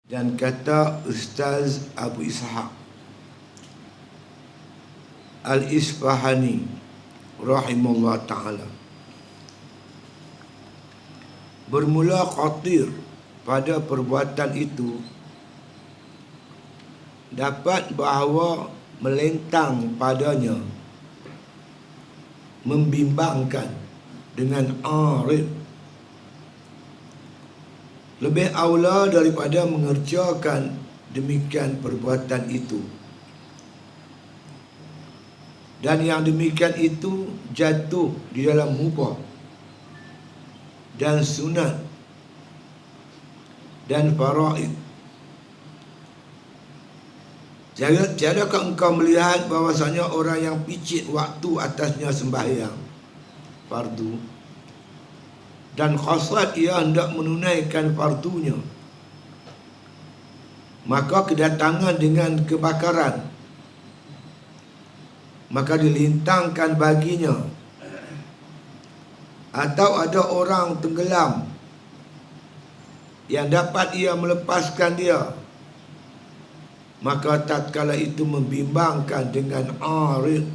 Dan kata Ustaz Abu Ishaq Al-Isfahani rahimahullah ta'ala, bermula khatir pada perbuatan itu dapat bahawa melentang padanya membimbangkan dengan arid lebih aula daripada mengerjakan demikian perbuatan itu. Dan yang demikian itu jatuh di dalam mubah dan sunat dan faraid. Tiadakah engkau melihat bahwasanya orang yang picit waktu atasnya sembahyang fardu dan khasat ia hendak menunaikan fardunya, maka kedatangan dengan kebakaran, maka dilintangkan baginya, atau ada orang tenggelam yang dapat ia melepaskan dia, maka tatkala itu membimbangkan dengan arid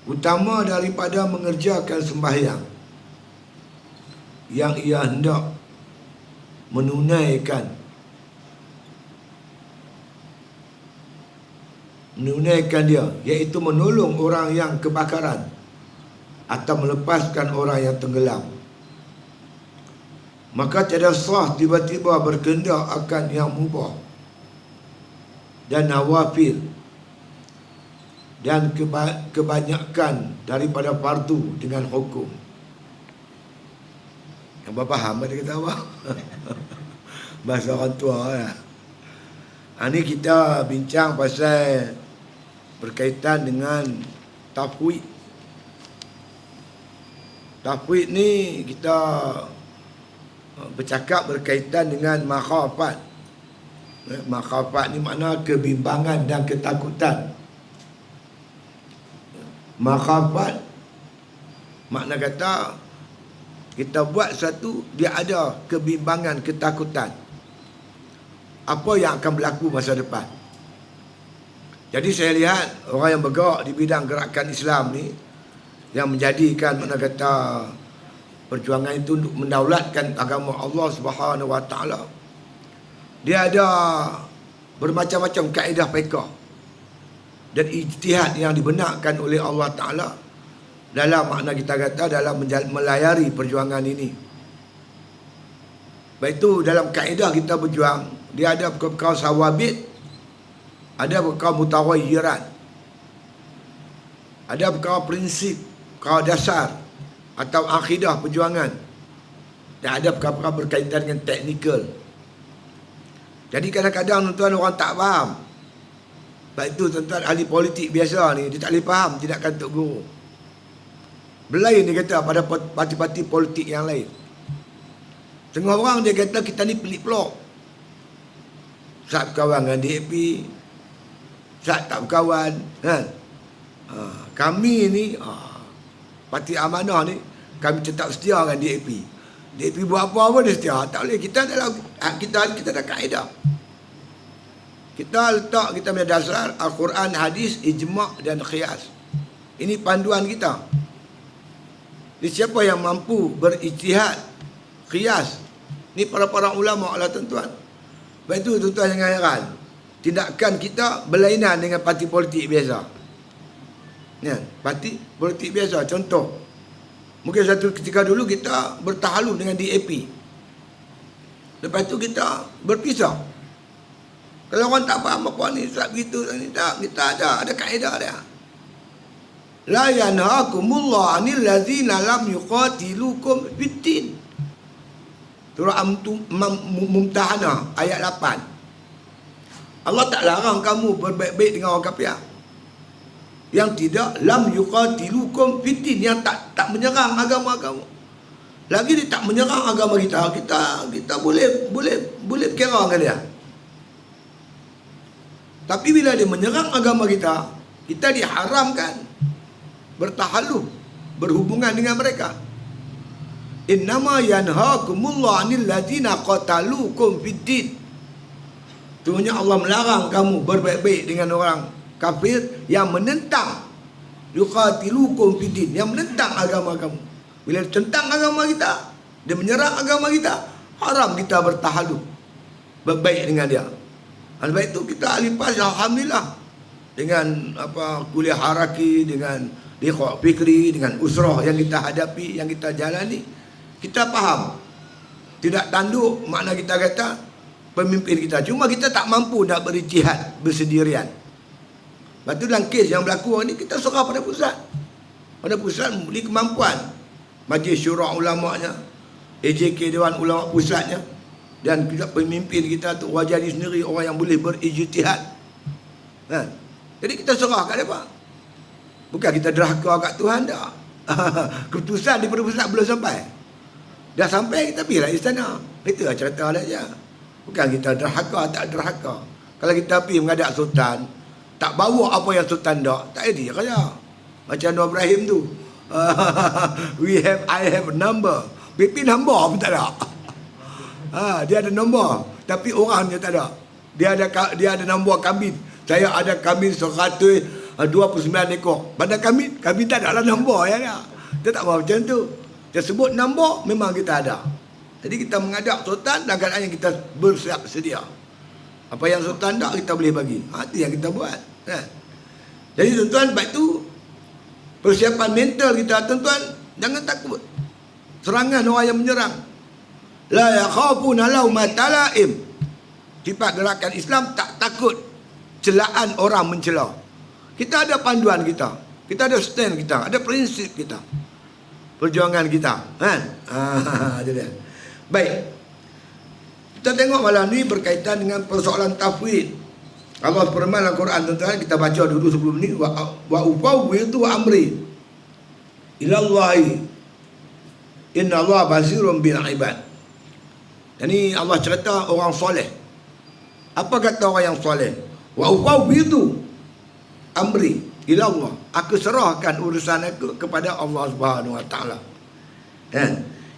utama daripada mengerjakan sembahyang yang ia hendak menunaikan dia, iaitu menolong orang yang kebakaran atau melepaskan orang yang tenggelam. Maka tiada sah tiba-tiba berkehendak akan yang mubah dan nawafil dan kebanyakan daripada fardu dengan hukum. Yang faham ada kata apa? Bahasa orang tua lah. Ini kita bincang pasal berkaitan dengan tafwid. Tafwid ni kita bercakap berkaitan dengan makhafat. Makhafat ni makna kebimbangan dan ketakutan. Makhafat makna kata kita buat sesuatu, dia ada kebimbangan, ketakutan apa yang akan berlaku masa depan. Jadi saya lihat orang yang bergerak di bidang gerakan Islam ni, yang menjadikan makna kata perjuangan itu untuk mendaulatkan agama Allah Subhanahu Wa Taala, dia ada bermacam-macam kaedah fiqh dan ijtihad yang dibenarkan oleh Allah Taala dalam makna kita kata dalam melayari perjuangan ini. Baik itu dalam kaedah kita berjuang, dia ada perkara sawabit, ada perkara mutawayyirat, ada perkara prinsip, perkara dasar atau akidah perjuangan, dan ada perkara berkaitan dengan teknikal. Jadi kadang-kadang tuan-tuan orang tak faham. Baik itu tuan-tuan ahli politik biasa ni, dia tak boleh faham tindakan Tok Guru. Berlain dia kata pada parti-parti politik yang lain. Tengah orang dia kata kita ni pelik pelok. Saat berkawan dengan DAP, saat tak berkawan kan? Kami ni Parti Amanah ni, kami tetap setia dengan DAP. DAP buat apa-apa dia setia. Tak boleh. Kita dalam kita ada kaedah. Kita letak kita punya dasar Al-Quran, hadis, ijma' dan qiyas. Ini panduan kita. Jadi siapa yang mampu berijtihad, qiyas, ni para ulama lah tuan-tuan. Baik itu tuan-tuan jangan heran, tindakan kita berlainan dengan parti politik biasa. Ya, parti politik biasa. Contoh, mungkin satu ketika dulu kita bertahaluf dengan DAP. Lepas tu kita berpisah. Kalau orang tak faham apa ni, tak begitu ni, tak, kita ada kaedah dia. La yanhaakumullah 'anil ladzina lam yuqatilukum fid-din. Surah Mumtahanah ayat 8. Allah tak larang kamu berbaik-baik dengan orang kafir yang tidak lam yuqatilukum fid-din, yang tak menyerang agama kamu. Lagi dia tak menyerang agama kita, kita boleh kira dengan dia. Tapi bila dia menyerang agama kita, kita diharamkan bertahaluf, berhubungan dengan mereka. Innama yanhaakumullahu 'anil ladzina qataluukum fid-din. Sesungguhnya Allah melarang kamu berbaik-baik dengan orang kafir yang menentang, yuqatilukum fid-din, yang menentang agama kamu. Bila tentang agama kita, dia menyerang agama kita, haram kita bertahaluk, berbaik dengan dia. Sebab itu kita lipas, alhamdulillah, dengan kuliah haraki, dengan liqa fikri, dengan usrah yang kita hadapi, yang kita jalani, kita faham. Tidak tanduk makna kita kata pemimpin kita, cuma kita tak mampu nak berijtihad bersendirian. Lepas tu dalam kes yang berlaku ni, kita serah pada pusat. Pada pusat beri kemampuan Majlis Syura Ulama'nya, AJK Dewan Ulama' Pusatnya, dan juga pemimpin kita tu wajadi sendiri orang yang boleh berijtihad. Jadi kita serah kat mereka. Bukan kita derhaka kat Tuhan dah. Keputusan daripada pusat belum sampai. Dah sampai, kita pergilah istana. Itu lah cerita dia. Bukan kita derhaka, tak derhaka. Kalau kita pergi menghadap sultan, tak bawa apa yang sultan tak jadi kaya. Macam Nur Ibrahim tu. I have a number. BP nombor pun tak ada. Dia ada nombor, tapi orangnya tak ada. Dia ada nombor kambing. Saya ada kambing 129 ekor. Pada kambing tak ada lah nombor ya. Dia tak mahu macam tu. Dia sebut nombor, memang kita ada. Jadi kita menghadap sultan dalam keadaan yang kita bersiap sedia. Apa yang sultan tak, kita boleh bagi. Itu yang kita buat. Jadi tuan-tuan, sebab itu persiapan mental kita, tuan-tuan, jangan takut serangan orang yang menyerang. La yakhafuna laumata laim. Sifat gerakan Islam tak takut celaan orang mencela. Kita ada panduan kita, kita ada stand kita, ada prinsip kita, perjuangan kita, kan? Jadi baik, kita tengok malam ni berkaitan dengan persoalan tafwid. Allah firman dalam Quran, tuan-tuan, kita baca dulu sebelum ni, wa ufawwidu amri ilallahi innallaha basirun bil ibad. Ini Allah cerita orang soleh. Apa kata orang yang soleh? Wa ufawwidu amri ilallah, aku serahkan urusan aku kepada Allah Subhanahu wa taala.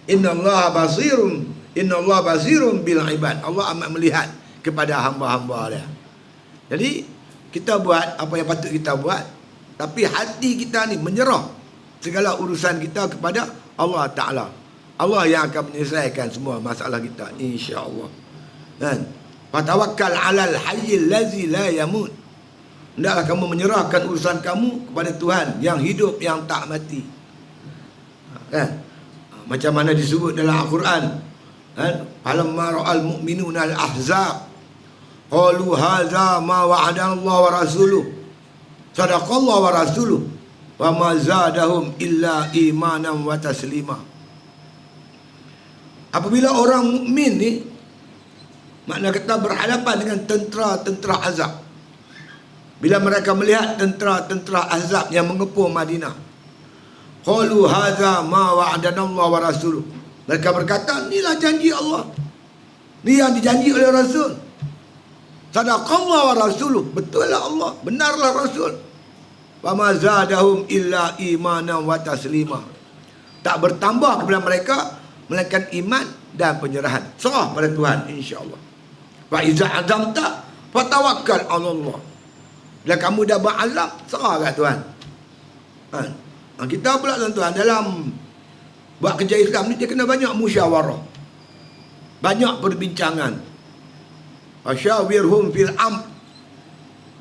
Innallaha basirun bil ibad. Allah amat melihat kepada hamba-hamba dia. Jadi kita buat apa yang patut kita buat, tapi hati kita ni menyerah segala urusan kita kepada Allah Ta'ala. Allah yang akan menyelesaikan semua masalah kita, insya-Allah. Kan? Fatawakkal 'alal hayyil ladzi la yamut. Hendaklah kamu menyerahkan urusan kamu kepada Tuhan yang hidup, yang tak mati. Kan? Macam mana disebut dalam Al-Quran, kan? Falamma ra'al mu'minuna al-ahzab qalu hadza ma wa'adana Allah wa rasuluhu sadaqallahu wa rasuluhu wa ma zadahum illa imanan wa taslima. Apabila orang mukmin ni, makna kata berhadapan dengan tentera-tentera azab. Bila mereka melihat tentera-tentera azab yang mengepung Madinah, qalu hadza ma wa'adana Allah wa rasuluh. Mereka berkata, inilah janji Allah, ni yang dijanji oleh Rasul. Sadaqallahu wa rasuluh, betul lah Allah, benarlah Rasul. Wa ma zadahum illa imanan wa taslima. Tak bertambah kepada mereka melainkan iman dan penyerahan, serah pada Tuhan, insya-Allah. Wa iza azamta fatawakkal 'ala Allah. Bila kamu dah berazam, serah kat Tuhan. Kita pula tuan-tuan, dalam buat kerja Islam ni, dia kena banyak musyawarah, banyak perbincangan. Asyawirhum fil amr.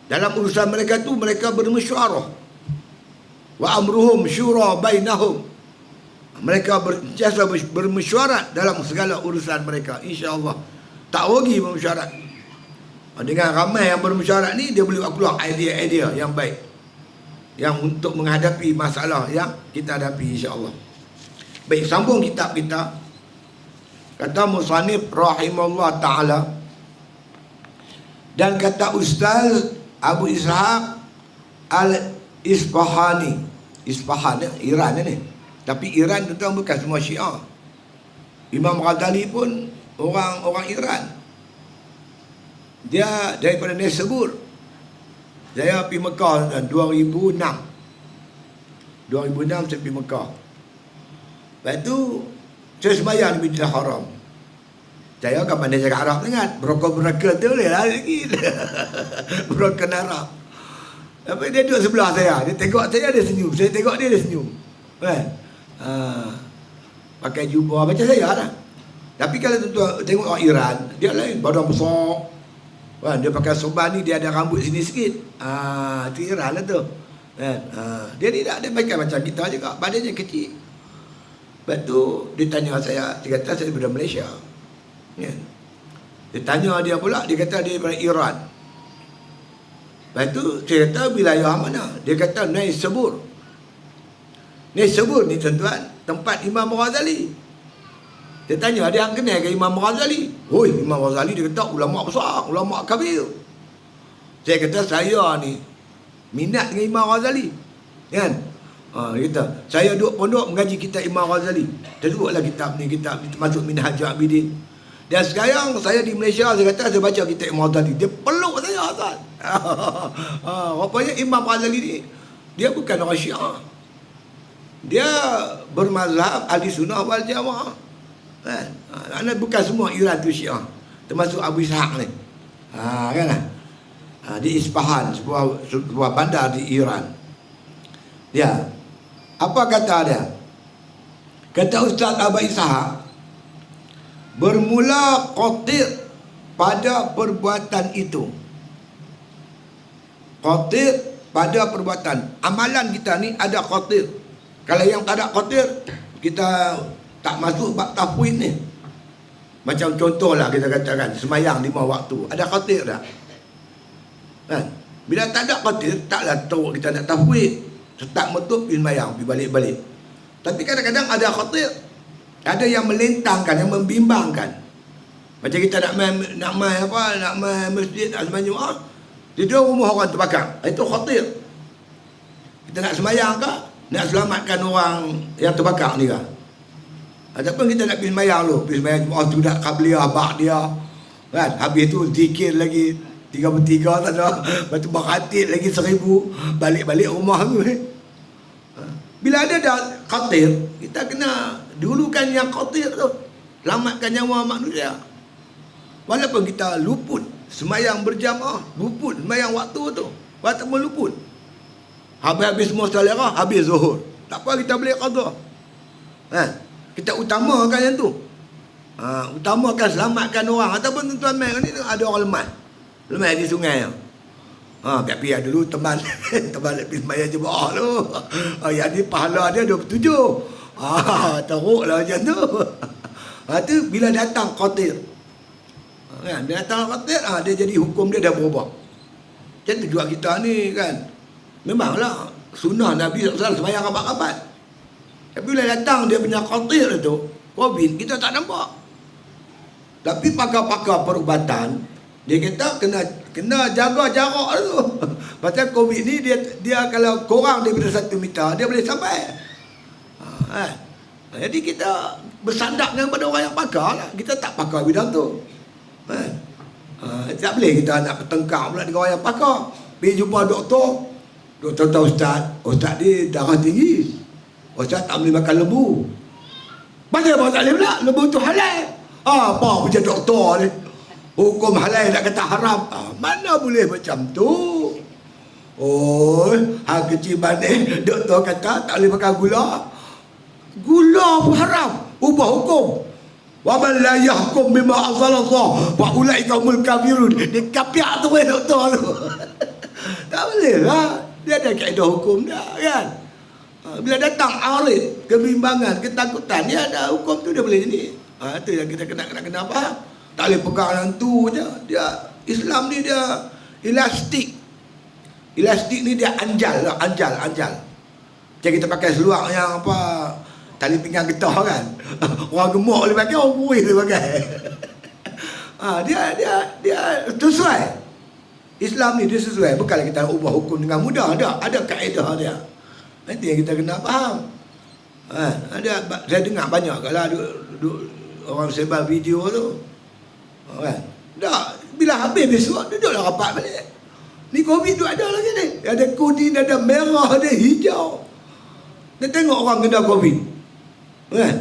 Dalam urusan mereka tu, mereka bermusyawarah. Wa amruhum syura bainahum. Mereka berjasa bermesyuarat dalam segala urusan mereka, insya-Allah. Tak rugi bermesyuarat. Dengan ramai yang bermesyuarat ni, dia boleh keluar idea-idea yang baik, yang untuk menghadapi masalah yang kita hadapi, insya-Allah. Baik, sambung kitab kita. Kata musannif rahimahullah ta'ala, dan kata Ustaz Abu Ishaq Al-Isfahani. Isfahan, Iran ni. Tapi Iran tu bukan semua Syiah. Imam Ghazali pun orang Iran. Dia daripada Nesabur. Saya pergi Mekah 2006. 2006 saya pergi Mekah. Lepas tu saya sembahyang di Masjidil Haram. Saya kan pandai cakap Arab sangat. Beraka tu boleh lah lagi. Beraka Arab. Tapi dia duduk sebelah saya. Dia tengok saya, dia senyum. Saya tengok dia senyum. Kan? Pakai jubah macam saya lah. Tapi kalau tuan tengok orang Iran, dia lain. Badan besar. Kan? Dia pakai sorban ni, dia ada rambut sini sikit. Itu Iran lah tu. Kan? Dia tidak ada pakai macam kita juga. Badannya kecil. Lepas tu, dia tanya saya. Dia kata saya daripada Malaysia. Ya. Dia tanya dia pula, dia kata dia daripada Iran. Lepas tu saya kata wilayah mana? Dia kata Naisabur. Naisabur ni tuan-tuan, tempat Imam Ghazali. Dia tanya, dia kenal ke Imam Ghazali? Oi, Imam Ghazali dia kata ulama besar, ulama kabir. Saya kata saya ni minat dengan Imam Ghazali. Kan? Dia kata, saya duduk pondok mengaji kitab Imam Ghazali. Teruslah kitab ni masuk Minhajul Abidin. Dan sekarang saya di Malaysia, saya kata saya baca kitab Imam Ghazali. Dia peluk saya, Ustaz. Rupanya Imam Ghazali ni, dia bukan orang Syiah. Dia bermazhab ahli sunnah wal jamaah. Kan? Bukan semua Iran tu Syiah. Termasuk Abu Ishaq ni. Kan? Di Isfahan, sebuah bandar di Iran. Dia, apa kata dia? Kata Ustaz Abu Ishaq, bermula qatir pada perbuatan itu. Qatir pada perbuatan. Amalan kita ni ada qatir. Kalau yang tak ada qatir, kita tak masuk bab tafwid ni. Macam contohlah kita katakan semayang 5 waktu. Ada qatir tak? Kan? Bila tak ada qatir, taklah teruk kita nak tafwid. Tetap betul pergi semayang, pergi balik-balik. Tapi kadang-kadang ada qatir. Ada yang melintangkan, yang membimbangkan. Macam kita nak main masjid, nak sembahyang Jumaat, di dua rumah orang terbakar. Itu khatir. Kita nak sembahyang ke? Nak selamatkan orang yang terbakar ni ke? Ataupun kita nak pergi sembahyang dulu, pergi sembahyang Jumaat tu dah qabliyah, ba'diyah. Kan? Habis tu zikir lagi 33 tak ada. Lepas tu berkhatir lagi 1000. Balik-balik rumah tu. Bila ada dah khatir, kita kena dulukan yang khatir tu, selamatkan nyawa manusia. Walaupun kita luput sembahyang berjamaah, luput sembahyang waktu tu, walaupun luput, habis semua selera, habis zuhur, tak apa, kita boleh qada. Kita utamakan yang tu. Utamakan selamatkan orang. Ataupun tuan-tuan main ni ada orang lemah di sungai. Biar dulu teman teman nak pergi sembahyang jemaah tu. Yang ni pahala dia 27. Teruklah macam tu. Tu bila datang qatir. Kan, dia datang qatir, dia jadi hukum dia dah berubah. Macam tu juga kita ni kan. Memanglah sunnah Nabi SAW sembahyang rapat-rapat. Tapi bila datang dia punya qatir tu, COVID, kita tak nampak. Tapi pakar-pakar perubatan, dia kata kena jaga jarak tu. Pasal COVID ni dia kalau kurang daripada 1 meter, dia boleh sampai. Jadi kita bersandar dengan pada orang yang pakar lah. Kita tak pakar bidang tu. Tak boleh kita nak bertengkar pula dengan orang yang pakar. Pergi jumpa doktor. Doktor tahu Ustaz dia darah tinggi. Ustaz tak boleh makan lembu. Macam apa tak boleh pula? Lembu tu halal. Apa macam doktor ni? Hukum halal nak kata haram. Mana boleh macam tu? Hal kecil manis. Doktor kata tak boleh makan gula. Gula pun haram. Ubah hukum. Wa man la yahkum bima anzalallah wa ulaika humul kafirun. Dia kapiak tu doktor tu. Tak boleh lah. Dia ada kaedah hukum dah kan. Bila datang arid, kebimbangan, ketakutan, dia ada hukum tu dia boleh ni. Itu yang kita kena faham. Tak boleh pegang yang tu je. Dia Islam ni dia elastik. Elastik ni dia anjal. Macam kita pakai seluar yang apa, tali pinggang getah kan. Orang gemuk boleh pakai, orang kurih boleh pakai. Dia sesuai. Islam ni dia sesuai. Bukanlah kita ubah hukum dengan mudah. Ada kaedah dia. Nanti yang kita kena faham. Saya dengar banyak kalau orang sebar video tu. Kan? Dah, bila habis besok duduklah rapat balik. Ni COVID tu ada lagi ni. Ada kuning, ada merah, ada hijau. Dia tengok orang kena COVID. Kan?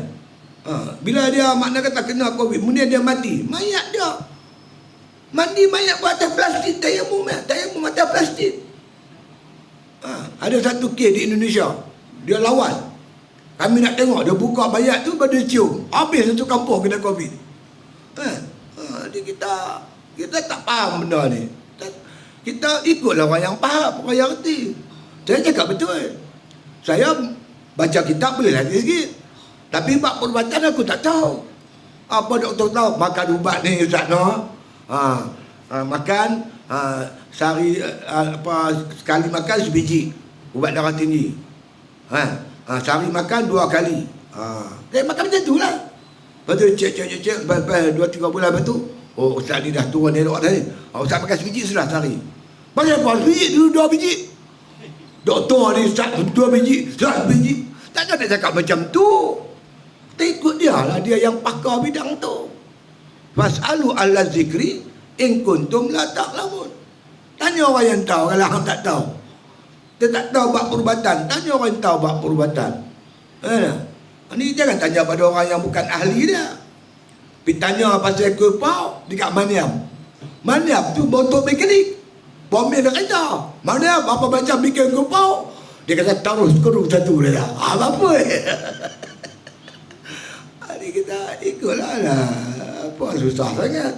Bila dia makna kata kena COVID, kemudian dia mati, mayat dia mandi mayat atas plastik, tayamum atas plastik. Ada satu kes di Indonesia, dia lawan. Kami nak tengok, dia buka mayat tu, baru dia cium. Habis satu kampung kena COVID. Jadi kita tak faham benda ni. Kita ikutlah orang yang faham, orang yang reti. Saya cakap betul. Saya baca kitab boleh lagi sikit. Tapi bab perubatan aku tak tahu. Apa doktor tahu? Makan ubat ni Ustaz no. Makan sehari sekali makan sebiji ubat darah tinggi. Sehari makan 2 kali. Dia makan macam tu lah. Lepas tu cek. Lepas 2-3 bulan lepas tu, oh Ustaz ni dah turun elok tadi. Ustaz makan sebiji sudah sehari. Pasal apa? Sebiji dulu 2 biji. Doktor ni Ustaz 2 biji, 100 biji. Takkan nak cakap macam tu. Kita ikut dia lah, dia yang pakar bidang tu. Fas'alu ala zikri in kuntum la ta'lamun. Tanya orang yang tahu, kalau orang tak tahu. Dia tak tahu bab perubatan, tanya orang yang tahu bab perubatan. Ini jangan tanya pada orang yang bukan ahli dia. Pergi tanya pasal kepau dekat Maniam. Maniam tu motor mekanik. Bomel dah kata. Maniam apa macam bikin kepau? Dia kata taruh skru satu dia dah. Apa? Kita ikutlah lah. Apa susah sangat.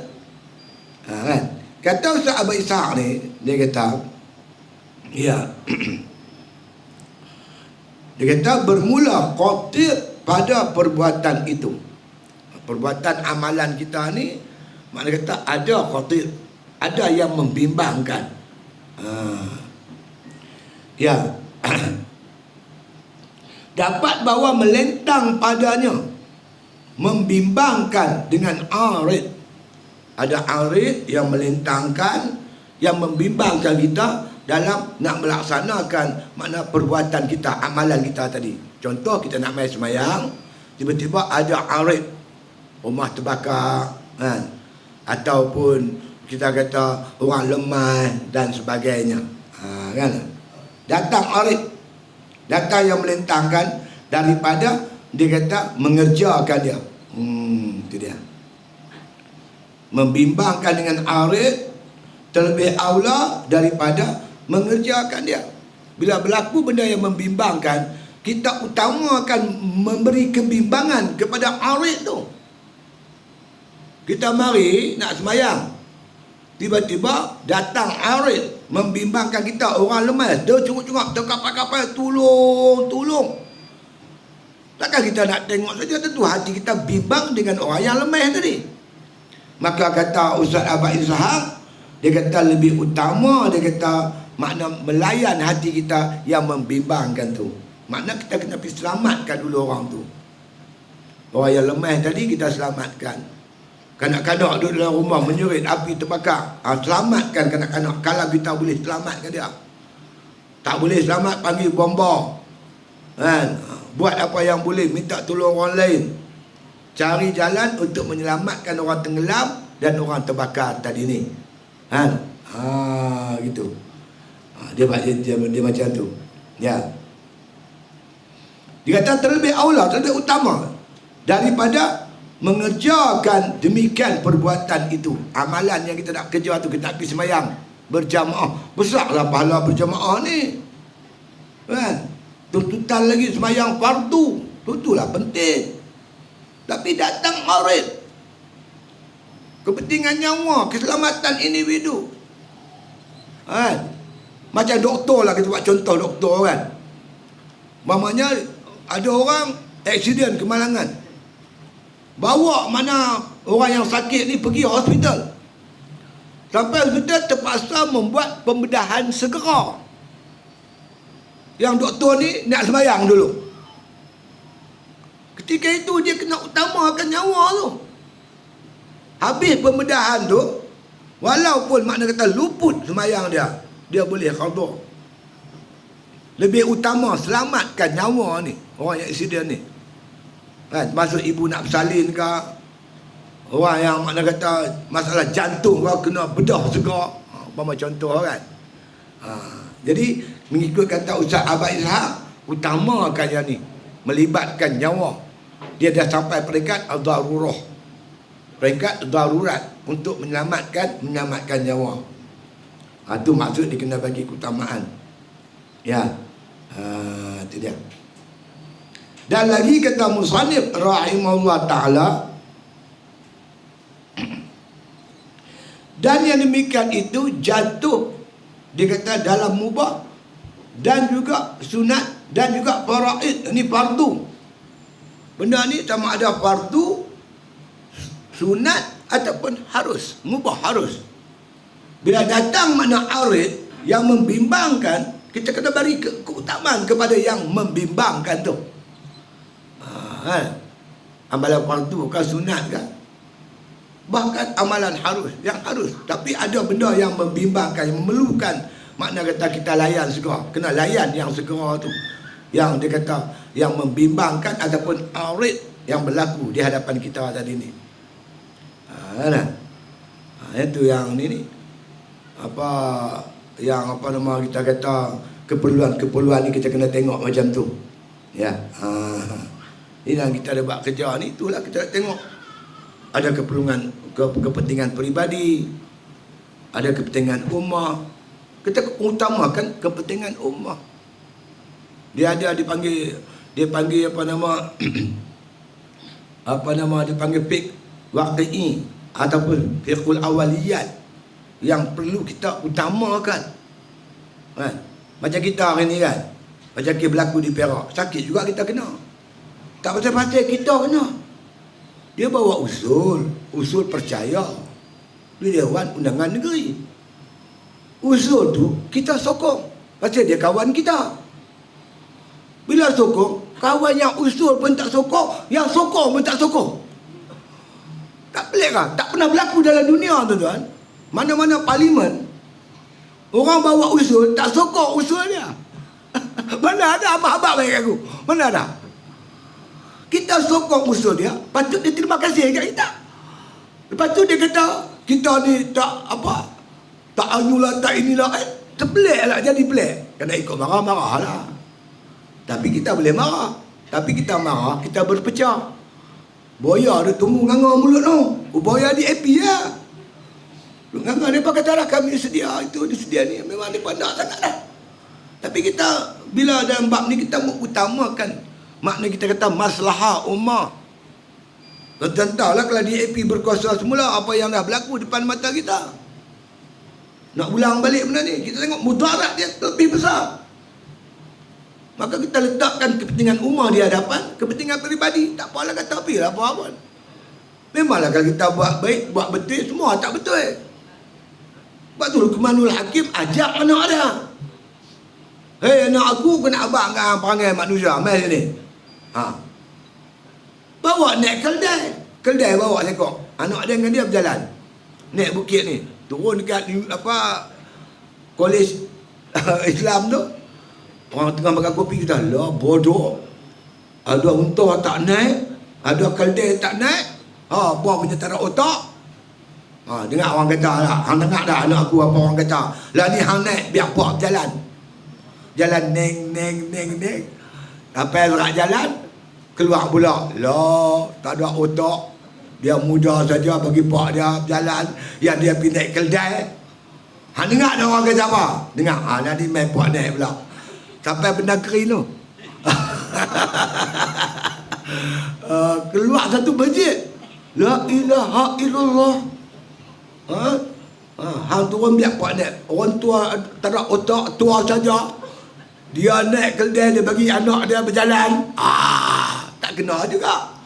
Kan? Kata Ustaz Abang Ishaq ni, dia kata, ya. Dia kata bermula qatir pada perbuatan itu. Perbuatan amalan kita ni, makna kata ada qatir, ada yang membimbangkan. Ya. Dapat bawa melentang padanya, membimbangkan dengan arid. Ada arid yang melentangkan, yang membimbangkan kita dalam nak melaksanakan makna perbuatan kita, amalan kita tadi. Contoh kita nak main semayang, tiba-tiba ada arid, rumah terbakar kan? Ataupun kita kata orang lemah dan sebagainya, kan? Datang arid, datang yang melentangkan daripada dia kata mengerjakan dia. Itu dia. Membimbangkan dengan arid terlebih aula daripada mengerjakan dia. Bila berlaku benda yang membimbangkan, kita utamakan memberi kebimbangan kepada arid tu. Kita mari nak semayang, tiba-tiba datang arid membimbangkan kita, orang lemas, dia cunguk-cunguk, dia kapal-kapal, tolong. Takkan kita nak tengok saja, tentu hati kita bimbang dengan orang yang lemah tadi. Maka kata Ustaz Abang Ishaq, dia kata lebih utama, dia kata makna melayan hati kita yang membimbangkan tu. Makna kita kena pergi selamatkan dulu orang tu. Orang yang lemah tadi kita selamatkan. Kanak-kanak duduk dalam rumah menyerit, api terbakar. Selamatkan kanak-kanak kalau kita boleh selamatkan dia. Tak boleh selamat, panggil bomba. Kan? Buat apa yang boleh, minta tolong orang lain. Cari jalan untuk menyelamatkan orang tenggelam dan orang terbakar tadi ni. Gitu. Dia macam tu. Ya. Dia kata terlebih aula, terlebih utama daripada mengerjakan demikian perbuatan itu. Amalan yang kita nak kerja tu, kita nak pergi semayang berjamaah. Besarlah pahala berjamaah ni. Kan? Tuntutan lagi semayang fardu, tentulah penting. Tapi datang arid, kepentingan nyawa, keselamatan individu. Macam doktor lah, kita buat contoh doktor kan. Mamanya ada orang aksiden kemalangan, bawa mana orang yang sakit ni pergi hospital. Sampai hospital terpaksa membuat pembedahan segera. Yang doktor ni nak sembahyang dulu. Ketika itu dia kena utamakan nyawa tu. Habis pembedahan tu, walaupun makna kata luput sembahyang dia, dia boleh qada. Lebih utama selamatkan nyawa ni, orang yang aksiden ni. Kan, masuk ibu nak bersalin ke, orang yang makna kata masalah jantung ke, kena bedah segera. Apa contoh kan. Jadi mengikut kata Ustaz Abang Ishaq, utamakan yang ni, melibatkan nyawa. dia dah sampai peringkat ad-darurah, peringkat darurat untuk menyelamatkan nyawa. Itu maksud dia kena bagi keutamaan. Ya. Itu dia. Dan lagi kata musannif rahimahullah taala, dan yang demikian itu jatuh, dia kata dalam mubah dan juga sunat dan juga faraid. Ini fardu. Benda ni sama ada fardu, sunat ataupun harus. Mubah harus. Bila datang makna arid yang membimbangkan, kita kena beri keutamaan kepada yang membimbangkan tu. Amalan fardu bukan sunat kan? Bahkan amalan harus, yang harus. Tapi ada benda yang membimbangkan, yang memerlukan, makna kata kita layan segera. Kena layan yang segera tu. Yang dia kata, yang membimbangkan ataupun arid yang berlaku di hadapan kita tadi ni. Itu yang ni. Apa yang apa nama kita kata, keperluan-keperluan ni kita kena tengok macam tu. Ya. Ini yang kita ada buat kerja ni, itulah kita nak tengok. Ada kepentingan peribadi, ada kepentingan ummah. Kita utamakan kepentingan ummah. Dia dipanggil apa nama dipanggil fiqh waqi'i ataupun fiqhul awaliyat yang perlu kita utamakan. Macam kita hari ni kan, macam kita berlaku di Perak, sakit juga kita kena. Tak pasal-pasal kita kena. Dia bawa usul percaya di Dewan Undangan Negeri. Usul tu kita sokong pasal dia kawan kita. Bila sokong, kawan yang usul pun tak sokong, yang sokong pun tak sokong. Tak pelik kan? Tak pernah berlaku dalam dunia, tuan-tuan. Mana-mana parlimen, orang bawa usul, tak sokong usul dia. Mana ada abang-abang baik aku? Mana ada? Kita sokong usul dia, patut dia terima kasih kat kita. Lepas tu dia kata, kita ni tak apa, tak anulah, tak inilah. Terpelik lah, jadi pelik. Kena ikut marah-marah lah. Tapi kita boleh marah. Tapi kita marah, kita berpecah. Boya dia tunggu nganga mulut tu. Boya di AP lah. Nganga dia kata lah, kami sedia itu, sedia ni. Memang dia pandang sangat lah. Tapi kita, bila dalam bab ni kita mengutamakan, makna kita kata maslahah ummah. Tentanglah kalau DAP berkuasa semula, apa yang dah berlaku depan mata kita. Nak ulang balik benda ni, kita tengok mudarat dia lebih besar. Maka kita letakkan kepentingan ummah di hadapan kepentingan peribadi. Tak apalah kata api lah apa-apa. Memanglah kalau kita buat baik, buat betul, semua tak betul. Sebab tu Luqmanul Hakim ajak anak dia. Hei anak aku kena abang kan perangai manusia. Mari sini. Bawa naik keldai bawa sekok. Anak dia dengan dia berjalan naik bukit ni, turun dekat apa kolej Islam tu. Orang tengah makan kopi kita, lah bodoh. Ada unta tak naik, ada keldai tak naik. Buang punya tarak otak. Dengar orang kata lah, hang dengar dah anak aku apa orang kata. Lah ni hang naik biar buat berjalan. Jalan neng. Sampai serak jalan, keluar pula. Lah, tak ada otak. Dia muda saja bagi pak dia berjalan. Yang dia pergi naik keldai. Hang dengar dah orang kata apa? Dengar, nanti main pak naik pula. Sampai benda kering tu. Keluar satu masjid. La ilaha illallah. Hang turun biar pak naik. Orang tua tak ada otak, tua saja. Dia naik keldai, dia bagi anak dia berjalan. Tak kena juga.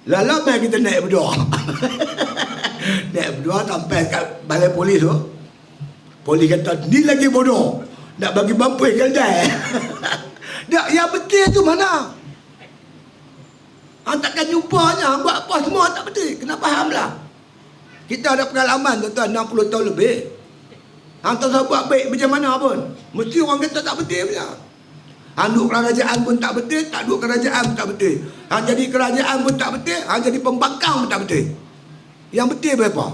Lala main kita naik berdua. Naik berdua sampai kat balai polis tu. Polis kata, ni lagi bodoh. Nak bagi bumper keldai. Yang betul tu mana? Hang takkan jumpanya. Buat apa semua tak betul. Kena faham lah. Kita ada pengalaman tuan-tuan 60 tahun lebih. Hang tak tahu buat baik macam mana pun. Mesti orang kata tak betul punya. Hang duduk kerajaan pun tak betul, tak duduk kerajaan pun tak betul. Hang jadi kerajaan pun tak betul, hang jadi pembangkang pun tak betul. Yang betul berapa?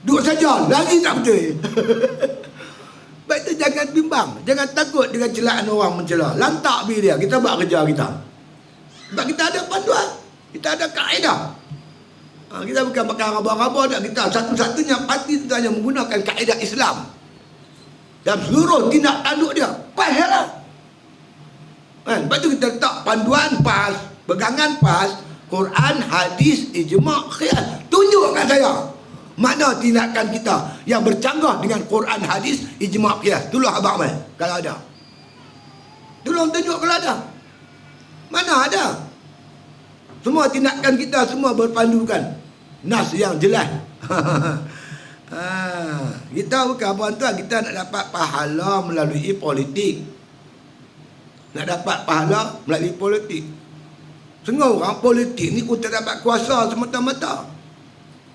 Duduk saja, lagi tak betul. Baik tu jangan bimbang, jangan takut dengan celaan orang mencela. Lantak bi dia, kita buat kerja kita. Sebab kita ada panduan. Kita ada kaedah. Kita bukan pakai raba-raba tak. Kita satu-satunya parti itu hanya menggunakan kaedah Islam dalam seluruh tindak tanduk dia. Pas lah. Lepas tu kita letak panduan PAS, pegangan PAS, Quran, hadis, ijma', qiyas. Tunjuk kat saya mana tindakan kita yang bercanggah dengan Quran, hadis, ijma', qiyas. Tolong abang mai kalau ada. Tolong tunjuk kalau ada. Mana ada? Semua tindakan kita semua berpandukan nas yang jelas. Kita bukan apa tuan, kita nak dapat pahala melalui politik. Nak dapat pahala melalui politik. Setengah orang politik ni untuk dapat kuasa semata-mata.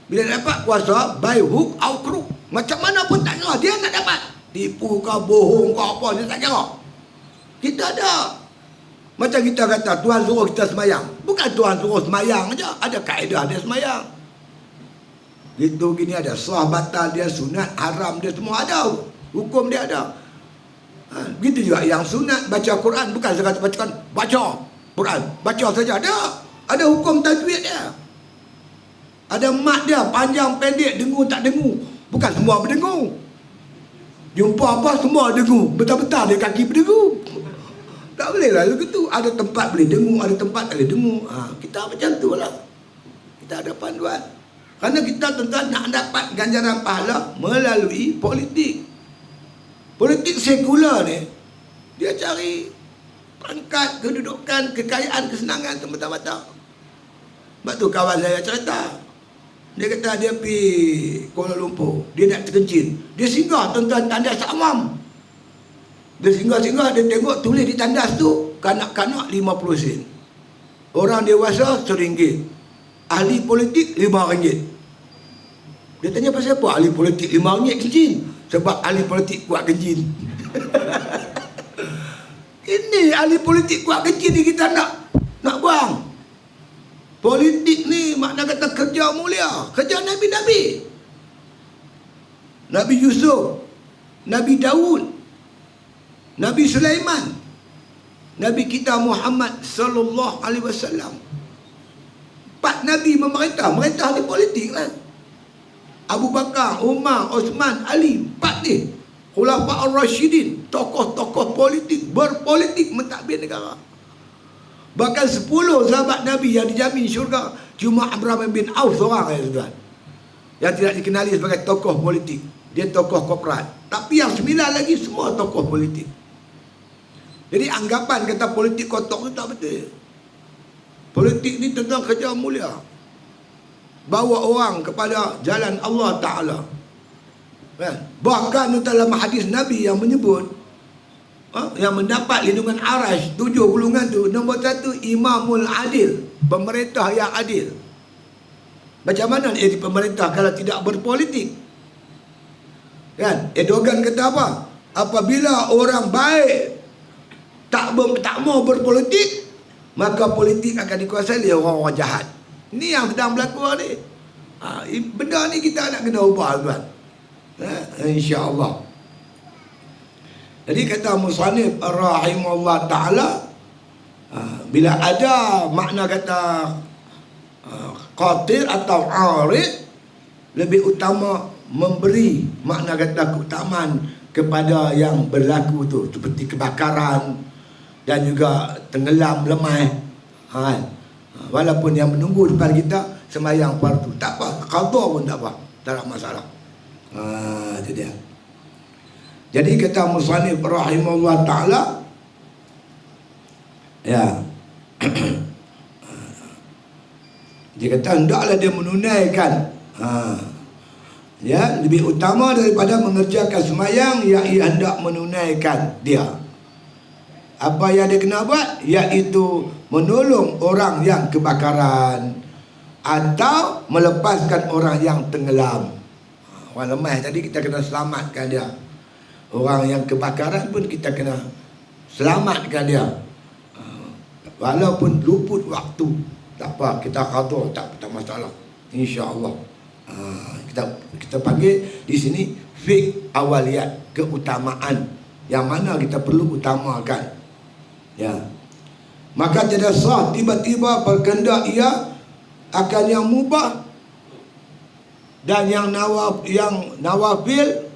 Bila dapat kuasa, by hook or crook, macam mana pun tak kira dia nak dapat. Tipu ke, bohong ke apa, dia tak kira. Kita ada. Macam kita kata, Tuhan suruh kita semayang. Bukan Tuhan suruh semayang aja, ada kaedah dia semayang. Gitu gini ada sah batal dia, sunat, haram dia, semua ada. Hukum dia ada. Begitu juga yang sunat baca Quran, bukan sekadar baca Quran, baca saja. Ada hukum tajwid dia. Ada mat dia, panjang pendek, dengung tak dengung. Bukan semua berdengung. Jumpa apa semua dengung. Betul-betul dia kaki berdengung. Tak boleh lah begitu. Ada tempat boleh dengung, ada tempat tak boleh dengung. Kita macam tu lah. Kita ada panduan. Kerana kita tuan-tuan nak dapat ganjaran pahala melalui politik. Politik sekular ni, dia cari pangkat, kedudukan, kekayaan, kesenangan semata-mata. Sebab tu kawan saya cerita. Dia kata dia pergi Kuala Lumpur. Dia nak terkencing. Dia singgah tuan-tuan tandas Amam. Dia singgah-singgah, dia tengok tulis di tandas tu, kanak-kanak 50 sen. Orang dewasa RM1. Ahli politik RM5. Dia tanya pasal apa ahli politik RM5 kencing? Sebab ahli politik kuat kencing. Ini ahli politik kuat kencing ni kita nak buang. Politik ni makna kata kerja mulia, kerja Nabi-Nabi. Nabi Yusuf, Nabi Daud, Nabi Sulaiman, Nabi kita Muhammad sallallahu alaihi wasallam. 4 nabi memerintah ahli politik lah. Abu Bakar, Umar, Osman, Ali, 4 ni Khulafa ar-Rasyidin, tokoh-tokoh politik, berpolitik mentadbir negara. Bahkan 10 sahabat Nabi yang dijamin syurga, cuma Abdurrahman bin Auf seorang yang tidak dikenali sebagai tokoh politik. Dia tokoh korporat. Tapi yang 9 lagi semua tokoh politik. Jadi anggapan kata politik kotor itu tak betul. Politik ni tentang kerja mulia, bawa orang kepada jalan Allah Ta'ala. Bahkan dalam hadis Nabi yang menyebut yang mendapat lindungan Arash 7 golongan tu, nombor 1 Imamul Adil, pemerintah yang adil. Macam mana dia jadi pemerintah kalau tidak berpolitik? Kan? Erdogan kata apa? Apabila orang baik tak mau berpolitik, maka politik akan dikuasai oleh orang-orang jahat. Ini yang sedang berlaku ni. Benda ni kita nak kena ubah tuan. InsyaAllah. Jadi kata musannif rahimahullah ta'ala, bila ada makna kata qatir atau arid, lebih utama memberi makna kata keutamaan kepada yang berlaku tu, seperti kebakaran dan juga tenggelam lemah. Walaupun yang menunggu depan kita sembahyang fardu, tak apa, qada pun tak apa, tak ada masalah. Itu dia. Jadi kata musannif rahimahullah ta'ala, ya, dia kata hendaklah dia menunaikan, ya, lebih utama daripada mengerjakan sembahyang, ia hendak menunaikan dia. Apa yang dia kena buat? Iaitu menolong orang yang kebakaran atau melepaskan orang yang tenggelam. Orang lemah tadi kita kena selamatkan dia. Orang yang kebakaran pun kita kena selamatkan dia. Walaupun luput waktu, tak apa, kita qada, tak masalah. InsyaAllah. Kita panggil di sini fiqh awaliyat, keutamaan yang mana kita perlu utamakan. Ya. Maka tidak sah tiba-tiba berkehendak ia akan yang mubah dan yang nawafil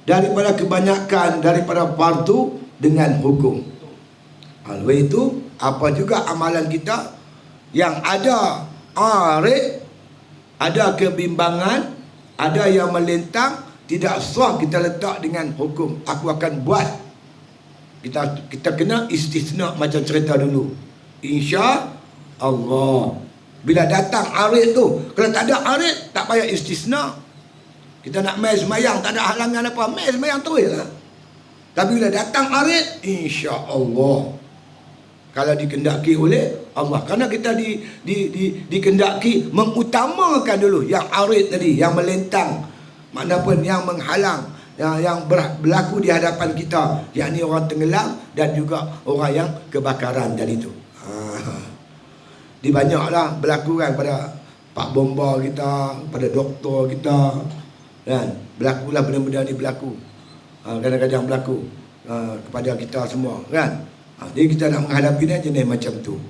daripada kebanyakan daripada fardu dengan hukum. Oleh itu, apa juga amalan kita yang ada arid, ada kebimbangan, ada yang melintang, tidak sah kita letak dengan hukum. Aku akan buat. Kita kena istisna macam cerita dulu. Insya Allah. Bila datang arid tu, kalau tak ada arid, tak payah istisna. Kita nak mai semayang, tak ada halangan apa, mai semayang terus lah. Tapi bila datang arid, insya Allah, kalau dikendaki oleh Allah. Kerana kita dikendaki mengutamakan dulu yang arid tadi, yang melintang, manapun yang menghalang, yang berlaku di hadapan kita, yakni orang tenggelam dan juga orang yang kebakaran tadi tu. Di banyaklah berlaku kan pada pak bomba kita, pada doktor kita, kan? Berlakulah benda-benda ni berlaku. Kadang-kadang berlaku kepada kita semua, kan? Jadi kita nak menghadapi jenis macam tu.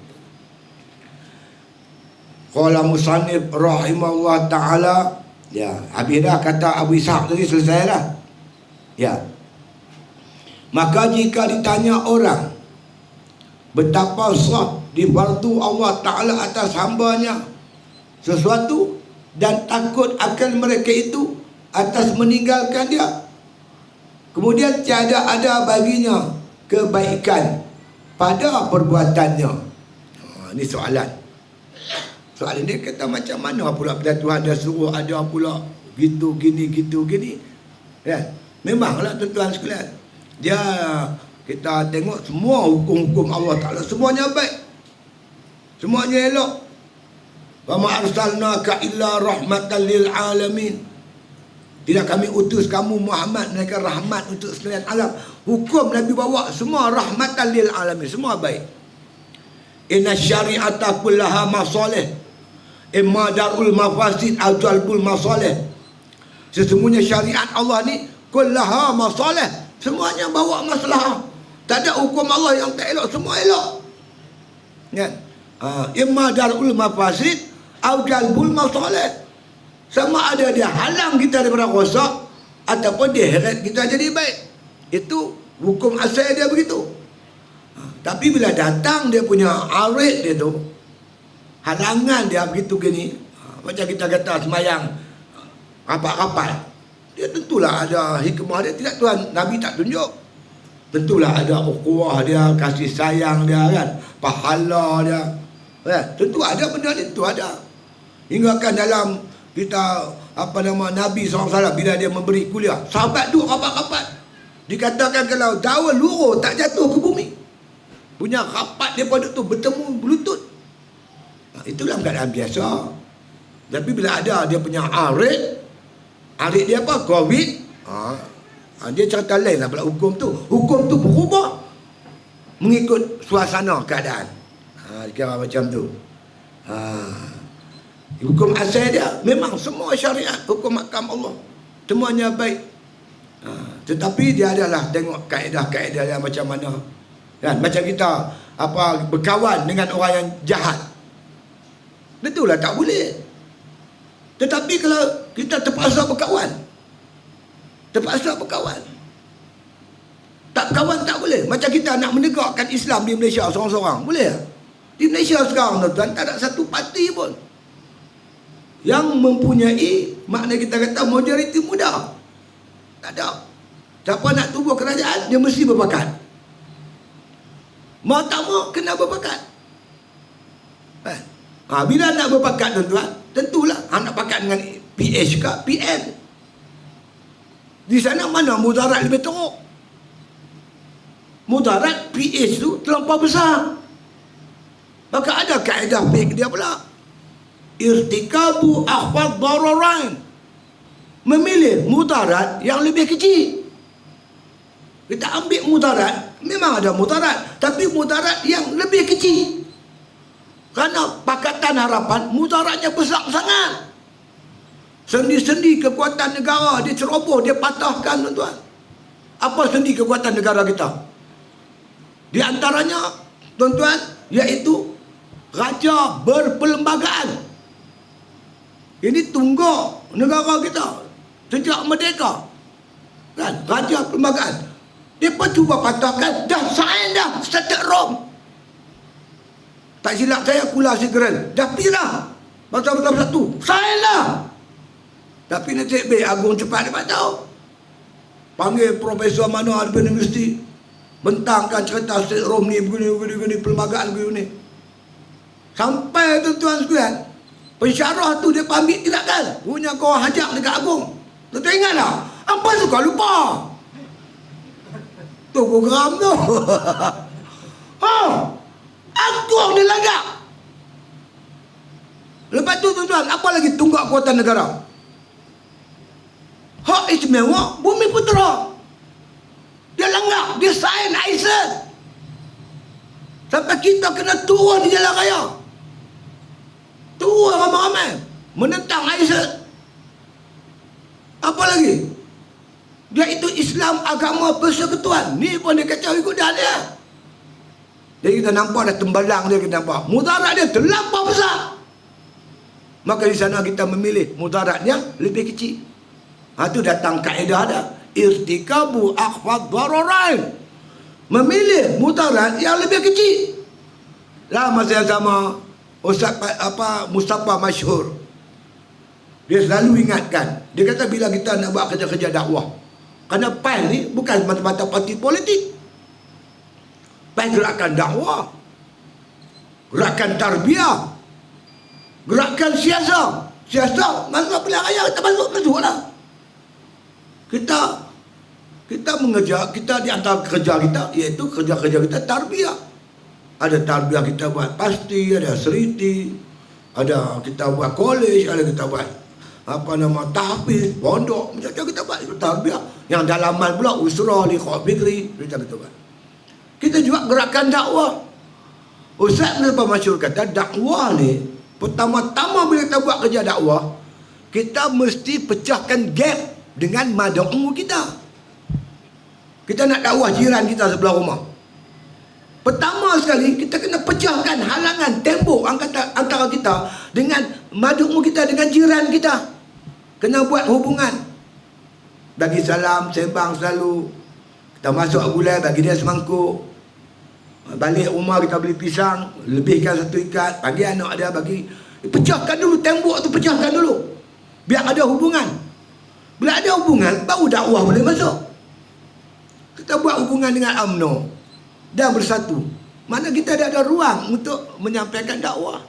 Qala musannif rahimahullah ta'ala. Ya, habis dah kata Abu Ishaq tadi, selesai dah. Ya. Maka jika ditanya orang betapa sah di fardu Allah Ta'ala atas hambanya sesuatu dan takut akan mereka itu atas meninggalkan dia, kemudian tiada ada baginya kebaikan pada perbuatannya. Ini soalan. Soalan dia kata macam mana pula bila Tuhan dah suruh ada pula gitu gini. Kan? Memanglah tuan-tuan sekalian, dia kita tengok semua hukum-hukum Allah Ta'ala semuanya baik, semuanya elok. Wa ma arsalnaka illa rahmatan lil alamin. Tidak kami utus kamu Muhammad melainkan rahmat untuk sekalian alam. Hukum Nabi bawa semua rahmatan lil alamin, semua baik. Inna syari'ata kullaha masalih imma darul mafasid aw jalbul masalih. Sesungguhnya syariat Allah ni kullaha masalih, semuanya bawa masalah. Tak ada hukum Allah yang tak elok, semua elok. Kan? Imma darul mafasid aw jalbul masalih. Sama ada dia halang kita daripada rosak ataupun dia heret kita jadi baik. Itu hukum asal dia begitu. Tapi bila datang dia punya arid dia tu, halangan dia begitu gini, macam kita kata semayang rapat-rapat, dia tentulah ada hikmah dia. Tidak, Tuhan Nabi tak tunjuk. Tentulah ada ukhuwah dia, kasih sayang dia, kan, pahala dia, kan? Tentu ada benda ni, tentu ada. Hingga kan dalam kita Nabi SAW bila dia memberi kuliah, sahabat duduk rapat-rapat, dikatakan kalau daun luruh tak jatuh ke bumi, punya rapat dia pada tu bertemu berlutut. Itulah keadaan biasa. Tapi bila ada dia punya arid dia apa? Covid. Dia cerita lain lah pula hukum tu. Hukum tu berubah mengikut suasana keadaan. Kira macam tu. Hukum asal dia memang semua syariat, hukum mahkam Allah semuanya baik. Tetapi dia adalah tengok kaedah-kaedah yang macam mana, kan? Macam kita berkawan dengan orang yang jahat, betullah tak boleh. Tetapi kalau kita terpaksa berkawan, tak kawan tak boleh. Macam kita nak menegakkan Islam di Malaysia seorang-seorang, boleh? Di Malaysia sekarang tuan-tuan tak ada satu parti pun yang mempunyai makna kita kata majoriti muda. Tak ada. Siapa nak tubuh kerajaan, dia mesti berbakat. Mau tak mau kena berbakat. Bila nak berbakat tuan-tuan, tentulah nak bakat dengan PH ke PN. Di sana mana mudarat lebih teruk? Mudarat PH tu terlampau besar. Maka ada kaedah fiqh dia pula, irtikabu akhfad dararain, memilih mudarat yang lebih kecil. Kita ambil mudarat, memang ada mudarat, tapi mudarat yang lebih kecil. Kerana Pakatan Harapan mudaratnya besar sangat. Sendi-sendi kekuatan negara dia ceroboh, dia patahkan tuan-tuan. Apa sendi kekuatan negara kita? Di antaranya tuan-tuan, iaitu raja berperlembagaan. Ini tunggak negara kita sejak merdeka. Kan? Raja perlembagaan. Mereka cuba patahkan, dah sign dah Statut Rom. Tak silap saya, Kula Sigren. Dah pirah. Betul-betul satu. Sign lah. Tapi Nasib Baik Agung cepat dapat tahu. Panggil Profesor mana ada universiti. Bentangkan cerita Statut Rom ni, begini, perlembagaan begini. Sampai tuan-tuan sekalian, pensyarah tu dia ambil tindakan. Punya kau hajak dekat Agung. Tuan ingat tak? Apa suka lupa? Tu program tu. Agung dia langgar. Lepas tu tuan-tuan, apa lagi tunggak kuatan negara? Hak istimewa Bumi Putera. Dia langgar, dia sign ISIS. Sampai kita kena turun di jalan raya. Turun ramai-ramai menentang ISIS. Apa lagi? Dia itu Islam agama persekutuan. Ni pun dia kacau ikut dia. Jadi kita nampak dah tembalang dia, kita nampak mudarat dia terlampau besar. Maka di sana kita memilih mudarat yang lebih kecil. Tu datang kaedah dah. Irtikabu akhfad dararain. Memilih mudarat yang lebih kecil. Lah masa yang sama Ustaz Mustafa Masyhur, dia selalu ingatkan. Dia kata bila kita nak buat kerja-kerja dakwah, kerana PAN ni bukan semata-mata parti politik. PAN gerakan dakwah, gerakan tarbiyah, gerakan siasat. Siasat masuk pilihan raya, kita masuklah. Kita mengejar, kita di antara kerja kita, iaitu kerja-kerja kita tarbiyah. Ada tarbiyah kita buat pasti, ada seriti, ada kita buat kolej, ada kita buat tahfiz, pondok, macam-macam kita buat itu tarbiyah. Yang dalaman pula usrah, liqah fikri, macam kita buat. Kita juga gerakan dakwah. Ustaz Mustafa Masyhur kata dakwah ni, pertama-tama bila kita buat kerja dakwah, kita mesti pecahkan gap dengan mad'u kita. Kita nak dakwah jiran kita sebelah rumah. Pertama sekali kita kena pecahkan halangan tembok antara kita dengan mad'u kita, dengan jiran kita. Kena buat hubungan. Bagi salam, sembang selalu. Kita masuk gulai, bagi dia semangkuk. Balik rumah kita beli pisang, lebihkan satu ikat, bagi anak dia, bagi. Pecahkan dulu tembok tu, pecahkan dulu. Biar ada hubungan. Bila ada hubungan, baru dakwah boleh masuk. Kita buat hubungan dengan UMNO dan bersatu. Mana kita ada ruang untuk menyampaikan dakwah,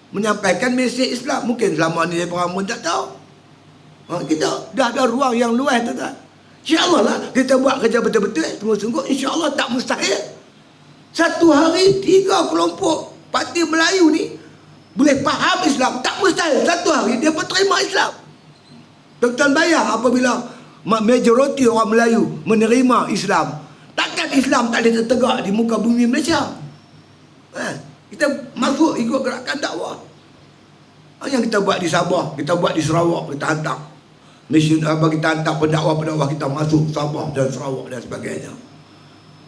menyampaikan mesej Islam. Mungkin selama ni orang pun tak tahu. Kita dah ada ruang yang luas tu tak? InsyaAllah lah kita buat kerja betul-betul, sungguh-sungguh, insyaAllah tak mustahil. Satu hari 3 kelompok parti Melayu ni boleh faham Islam. Tak mustahil satu hari dia pun terima Islam. Tuan-tuan bayang apabila majoriti orang Melayu menerima Islam, takkan Islam tak boleh tertegak di muka bumi Malaysia. Kita masuk ikut gerakan dakwah. Yang kita buat di Sabah, kita buat di Sarawak, kita hantar kita hantar pendakwah-pendakwah kita masuk Sabah dan Sarawak dan sebagainya.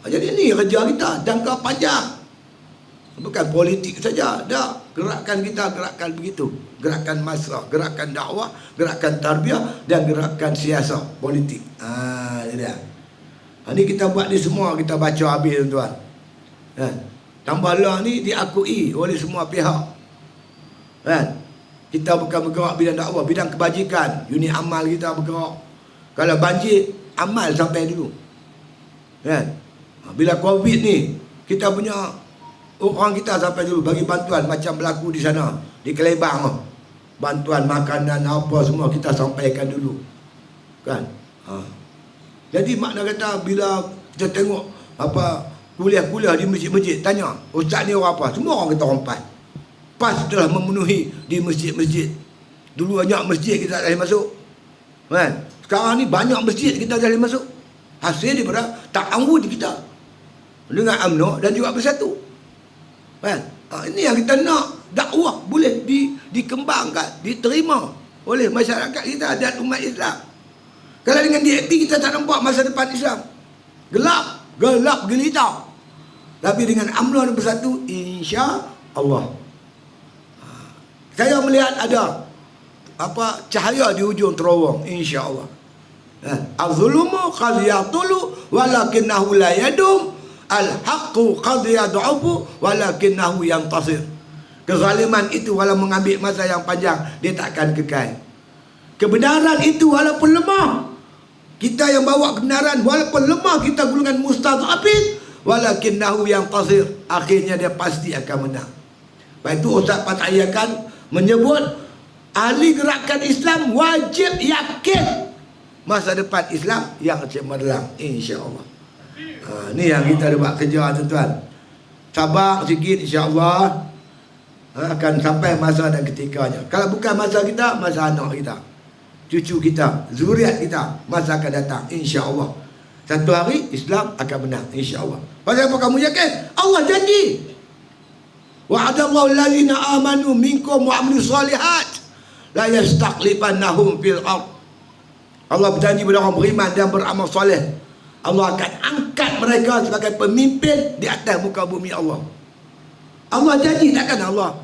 Jadi ini kerja kita, jangka panjang. Bukan politik saja, dah. Gerakan kita, gerakan begitu. Gerakan masa, gerakan dakwah, gerakan tarbiyah dan gerakan siasat politik. Ini dia. Ini kita buat ni semua, kita baca habis tuan-tuan. Tambahlah ni diakui oleh semua pihak. Kita bukan bergerak bidang dakwah, bidang kebajikan, unit amal kita bergerak. Kalau banjir, amal sampai dulu. Bila Covid ni, kita punya orang kita sampai dulu bagi bantuan macam berlaku di sana, di Kelebang. Bantuan makanan apa semua kita sampaikan dulu. Kan? Jadi makna kata bila kita tengok kuliah-kuliah di masjid-masjid, tanya, ustaz ni orang apa? Semua orang kata orang PAS telah memenuhi di masjid-masjid. Dulu banyak masjid kita tak boleh masuk. Kan? Sekarang ni banyak masjid kita tak boleh masuk. Hasil daripada ta'awud kita dengan UMNO dan juga bersatu. Kan? Ini yang kita nak, dakwah boleh dikembangkan, diterima oleh masyarakat kita dan umat Islam. Kalau dengan DAP kita tak nampak masa depan Islam. Gelap gelita. Tapi dengan UMNO dan bersatu, insya Allah. Saya melihat ada cahaya di hujung terowong, insya-Allah. Az-zulumu qad yatulu walakinahu la yadum, al-haqqu qad yad'ufu walakinahu yantasir. Kezaliman itu walau mengambil masa yang panjang, dia takkan kekal. Kebenaran itu walaupun lemah, kita yang bawa kebenaran walaupun lemah, kita golongan mustad'afin, walakinahu yantasir, akhirnya dia pasti akan menang. Lepas itu Ustaz Patayyakan menyebut ahli gerakan Islam wajib yakin masa depan Islam yang cemerlang, insya-Allah. Ni yang kita ada buat kerja, tuan-tuan. Sabar sikit, insya-Allah. Akan sampai masa dan ketikanya. Kalau bukan masa kita, masa anak kita, cucu kita, zuriat kita, masa akan datang, insya-Allah. Satu hari Islam akan menang, insya-Allah. Pasal apa kamu yakin? Allah janji. Wa'adallahu allazina amanu minkum wa 'amilus solihat la yastaqlifannahum fil ardh. Allah berjanji kepada orang beriman dan beramal soleh, Allah akan angkat mereka sebagai pemimpin di atas muka bumi Allah. Allah janji, takkan Allah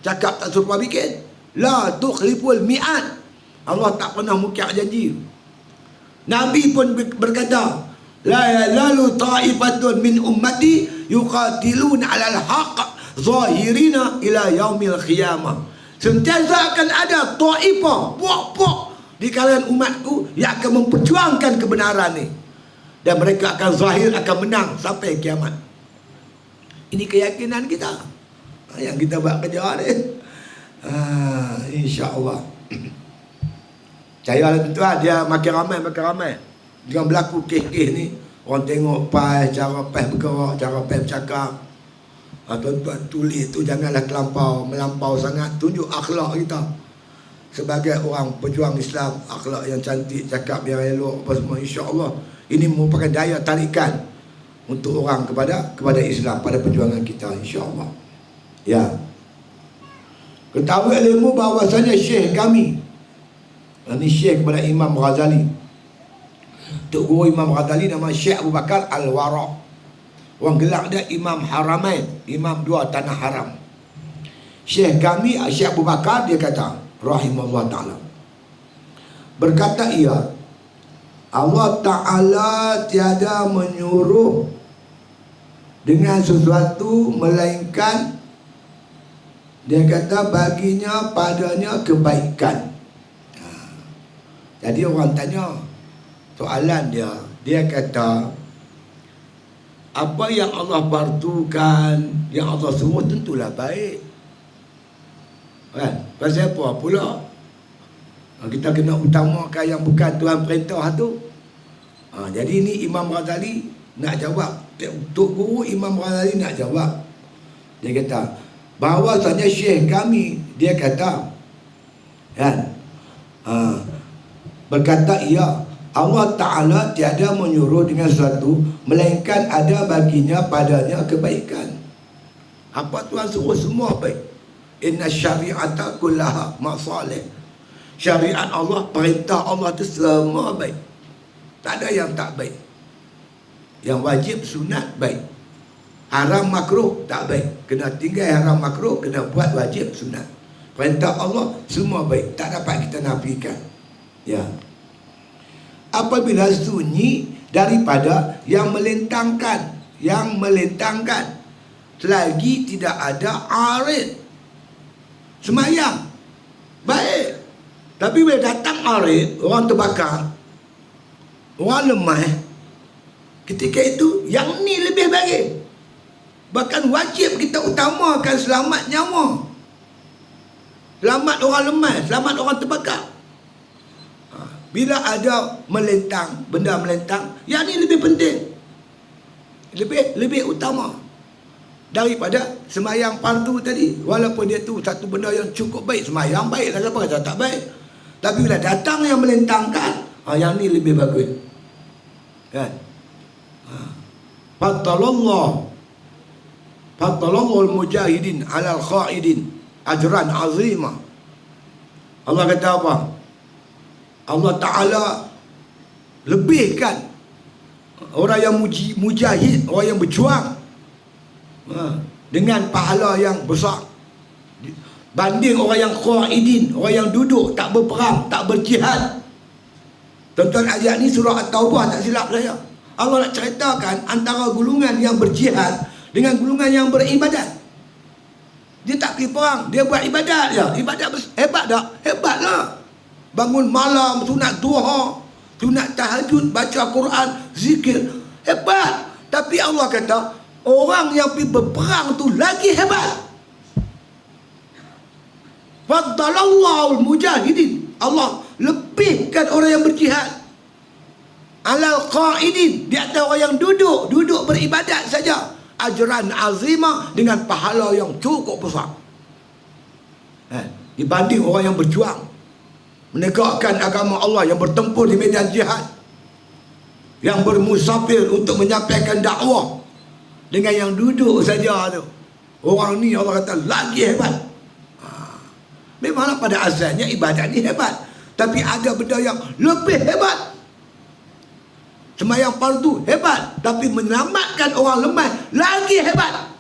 cakap tak serupa bikin. La tukhliful mi'ad. Allah tak pernah mungkir janji. Nabi pun berkata, la lalu ta'ifatun min ummati yuqatiluna 'alal haqq zahirina ila yaumil qiyamah. Sentiasa akan ada ta'ifah, puak-puak di kalangan umatku yang akan memperjuangkan kebenaran ni, dan mereka akan zahir, akan menang sampai kiamat. Ini keyakinan kita yang kita buat kerja ni, insya-Allah. Percayalah tuan-tuan, dia makin ramai. Dengan berlaku kes-kes ni, orang tengok cara PAS bergerak, cara PAS bercakap. Tuan-tuan tulis tu janganlah melampau sangat, tunjuk akhlak kita sebagai orang pejuang Islam, akhlak yang cantik, cakap yang elok, apa semua, insya-Allah. Ini merupakan daya tarikan untuk orang kepada Islam, pada perjuangan kita, insya-Allah. Ya. Ketahui ilmu bahawasanya syekh kami, ini syekh kepada Imam Ghazali, Tok Guru Imam Ghazali nama Syekh Abu Bakar Al-Wara'. Orang gelak dia Imam Haramain, Imam dua tanah haram. Syekh kami Syekh Abu Bakar, dia kata rahimahullah ta'ala, berkata ia, Allah Ta'ala tiada menyuruh dengan sesuatu melainkan dia kata baginya padanya kebaikan. Jadi orang tanya soalan dia kata, apa yang Allah fardukan, yang Allah suruh tentulah baik, kan? Pasal apa pula kita kena utamakan yang bukan Tuhan perintah tu? Jadi ni Imam Ghazali nak jawab, Tok Guru Imam Ghazali nak jawab. Dia kata bahawasanya syekh kami, dia kata kan, berkata ia, Allah Ta'ala tiada menyuruh dengan sesuatu melainkan ada baginya padanya kebaikan. Apa Tuhan suruh semua baik. Inna syari'ata kullaha masalih. Syariat Allah, perintah Allah tu semua baik, tak ada yang tak baik. Yang wajib sunat baik, haram makruh tak baik, kena tinggal haram makruh, kena buat wajib sunat. Perintah Allah semua baik, tak dapat kita nafikan. Ya. Apabila sunyi daripada yang melentangkan, selagi tidak ada arid. Semayang baik, tapi bila datang arid, orang terbakar, orang lemah, ketika itu yang ni lebih baik. Bahkan wajib kita utamakan selamat nyawa, selamat orang lemah, selamat orang terbakar. Bila ada melentang, benda melentang, yang ni lebih penting, lebih utama daripada semayang fardu tadi. Walaupun dia tu satu benda yang cukup baik, semayang baik lah, siapa kata tak baik. Tapi bila datang yang melentangkan, yang ni lebih bagus, kan? Faddalallahu al-mujahidin alal khaidin ajran azimah. Allah kata apa? Allah Ta'ala lebihkan orang yang mujahid, orang yang berjuang, dengan pahala yang besar. banding orang yang qaidin, orang yang duduk tak berperang, tak berjihad. Tuan-tuan, ayat ni surah At-Taubah tak silap saya. Allah nak ceritakan antara golongan yang berjihad dengan golongan yang beribadat. Dia tak pergi perang, dia buat ibadat je. Ibadat hebat tak? Hebatlah. Bangun malam, sunat duha, sunat tahajud, baca Quran, zikir. Hebat. Tapi Allah kata, orang yang pergi berperang tu lagi hebat. Faddalallahu al-mujahidin. Allah lebihkan orang yang berjihad alal qaidin, di atas orang yang duduk beribadat saja, ajran azimah, dengan pahala yang cukup besar, dibanding orang yang berjuang menegakkan agama Allah, yang bertempur di medan jihad, yang bermusafir untuk menyampaikan dakwah. Dengan yang duduk saja tu, orang ni Allah kata lagi hebat. Memanglah pada asalnya ibadat ni hebat, tapi ada benda yang lebih hebat. Sembahyang fardu hebat, tapi menyelamatkan orang lemah lagi hebat.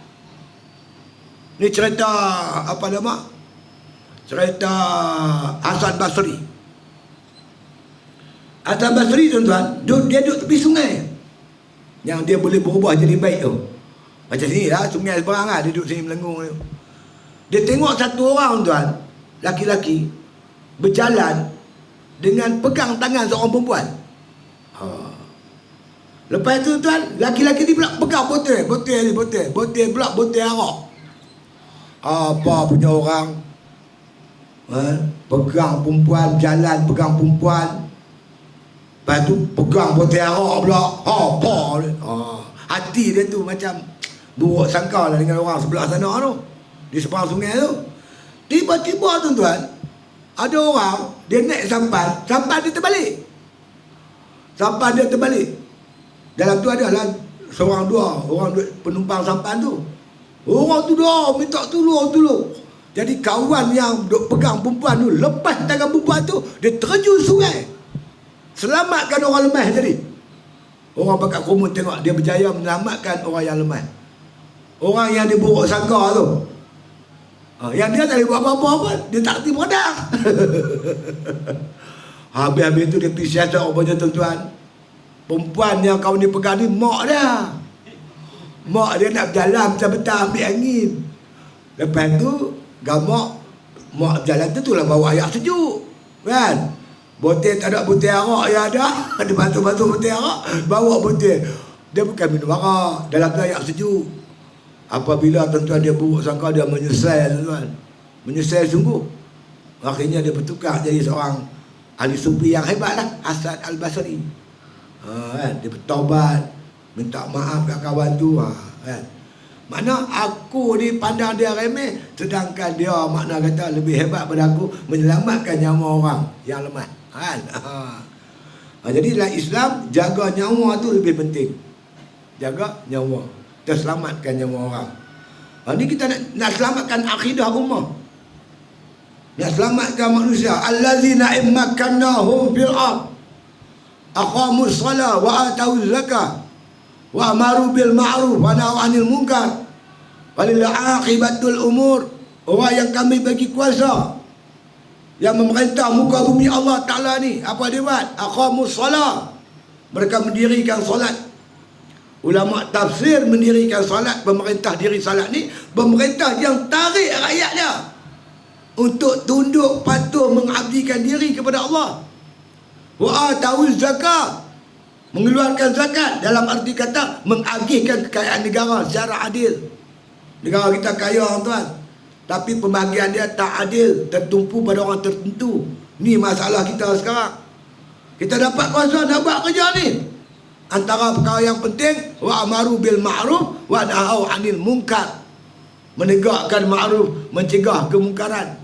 Ni cerita apa nama? Cerita Hasan Basri. Hasan Basri, tuan-tuan, dia duduk tepi sungai yang dia boleh berubah jadi baik tu. Macam sini lah, sungai seberang lah, dia duduk sini melengung tu. Dia tengok satu orang, tuan, laki-laki berjalan dengan pegang tangan seorang perempuan. Lepas tu, tuan, laki-laki ni pula pegang botol pula, botol arak. Apa punya orang pegang perempuan, jalan pegang perempuan, lepas tu pegang botol arak pula. Apa hati dia tu macam buruk sangka lah dengan orang sebelah sana tu, di seberang sungai tu. Tiba-tiba, tuan-tuan, ada orang, dia naik sampan dia terbalik. Sampan dia terbalik. Dalam tu adalah seorang dua orang penumpang sampan tu. Orang tu dah minta tolong. Jadi kawan yang duk pegang perempuan tu lepas tangan perempuan tu, dia terjun sungai, selamatkan orang lemah tadi. Orang pakat komun tengok dia berjaya menyelamatkan orang yang lemah, orang yang dia buruk sangka tu. Yang dia tak boleh buat apa-apa pun, dia tak kerti beradak. Habis-habis tu dia pergi siasat rupanya, tuan-tuan. Perempuan yang kau ni pegang ni mak dia. Mak dia nak berjalan betah-betah ambil angin. Lepas tu gamak mak berjalan tu lah bawa air sejuk, kan? Botol tak ada, botol arak yang ada. Ada batu-batu botol arak, bawa botol. Dia bukan minum arak, dalam tu air sejuk. Apabila, tuan-tuan, dia buruk sangka, dia menyesal, tuan. Menyesal sungguh. Akhirnya dia bertukar jadi seorang ahli sufi yang hebat lah, Hasan Al-Basri. Dia bertaubat, minta maaf kat kawan tu, kan? Makna aku ni pandang dia remeh, sedangkan dia makna kata lebih hebat pada aku, menyelamatkan nyawa orang yang lemah, kan? Jadi dalam Islam, jaga nyawa tu lebih penting. Jaga nyawa, kita selamatkan nyawa orang. Ni kita nak selamatkan akidah ummah, nak selamatkan manusia. Allazina immakannahum fil ard aqamus salah wa atau zakah wa amaru bil ma'ruf wa nahu 'anil munkar walil aqibatul umur. Orang yang kami bagi kuasa, yang memerintah muka bumi Allah Ta'ala ni, apa dia buat? Aqamus salah, mereka mendirikan solat. Ulama tafsir mendirikan solat, pemerintah diri solat ni, pemerintah yang tarik rakyat dia untuk tunduk patuh mengabdikan diri kepada Allah. Wa atau zakat, mengeluarkan zakat, dalam arti kata mengagihkan kekayaan negara secara adil. Negara kita kaya, tuan, tapi pembagian dia tak adil, tertumpu pada orang tertentu. Ni masalah kita sekarang. Kita dapat kuasa nak buat kerja ni. Antara perkara yang penting, wa amaru bil ma'ruf wa nahu 'anil munkar, menegakkan ma'ruf, mencegah kemungkaran.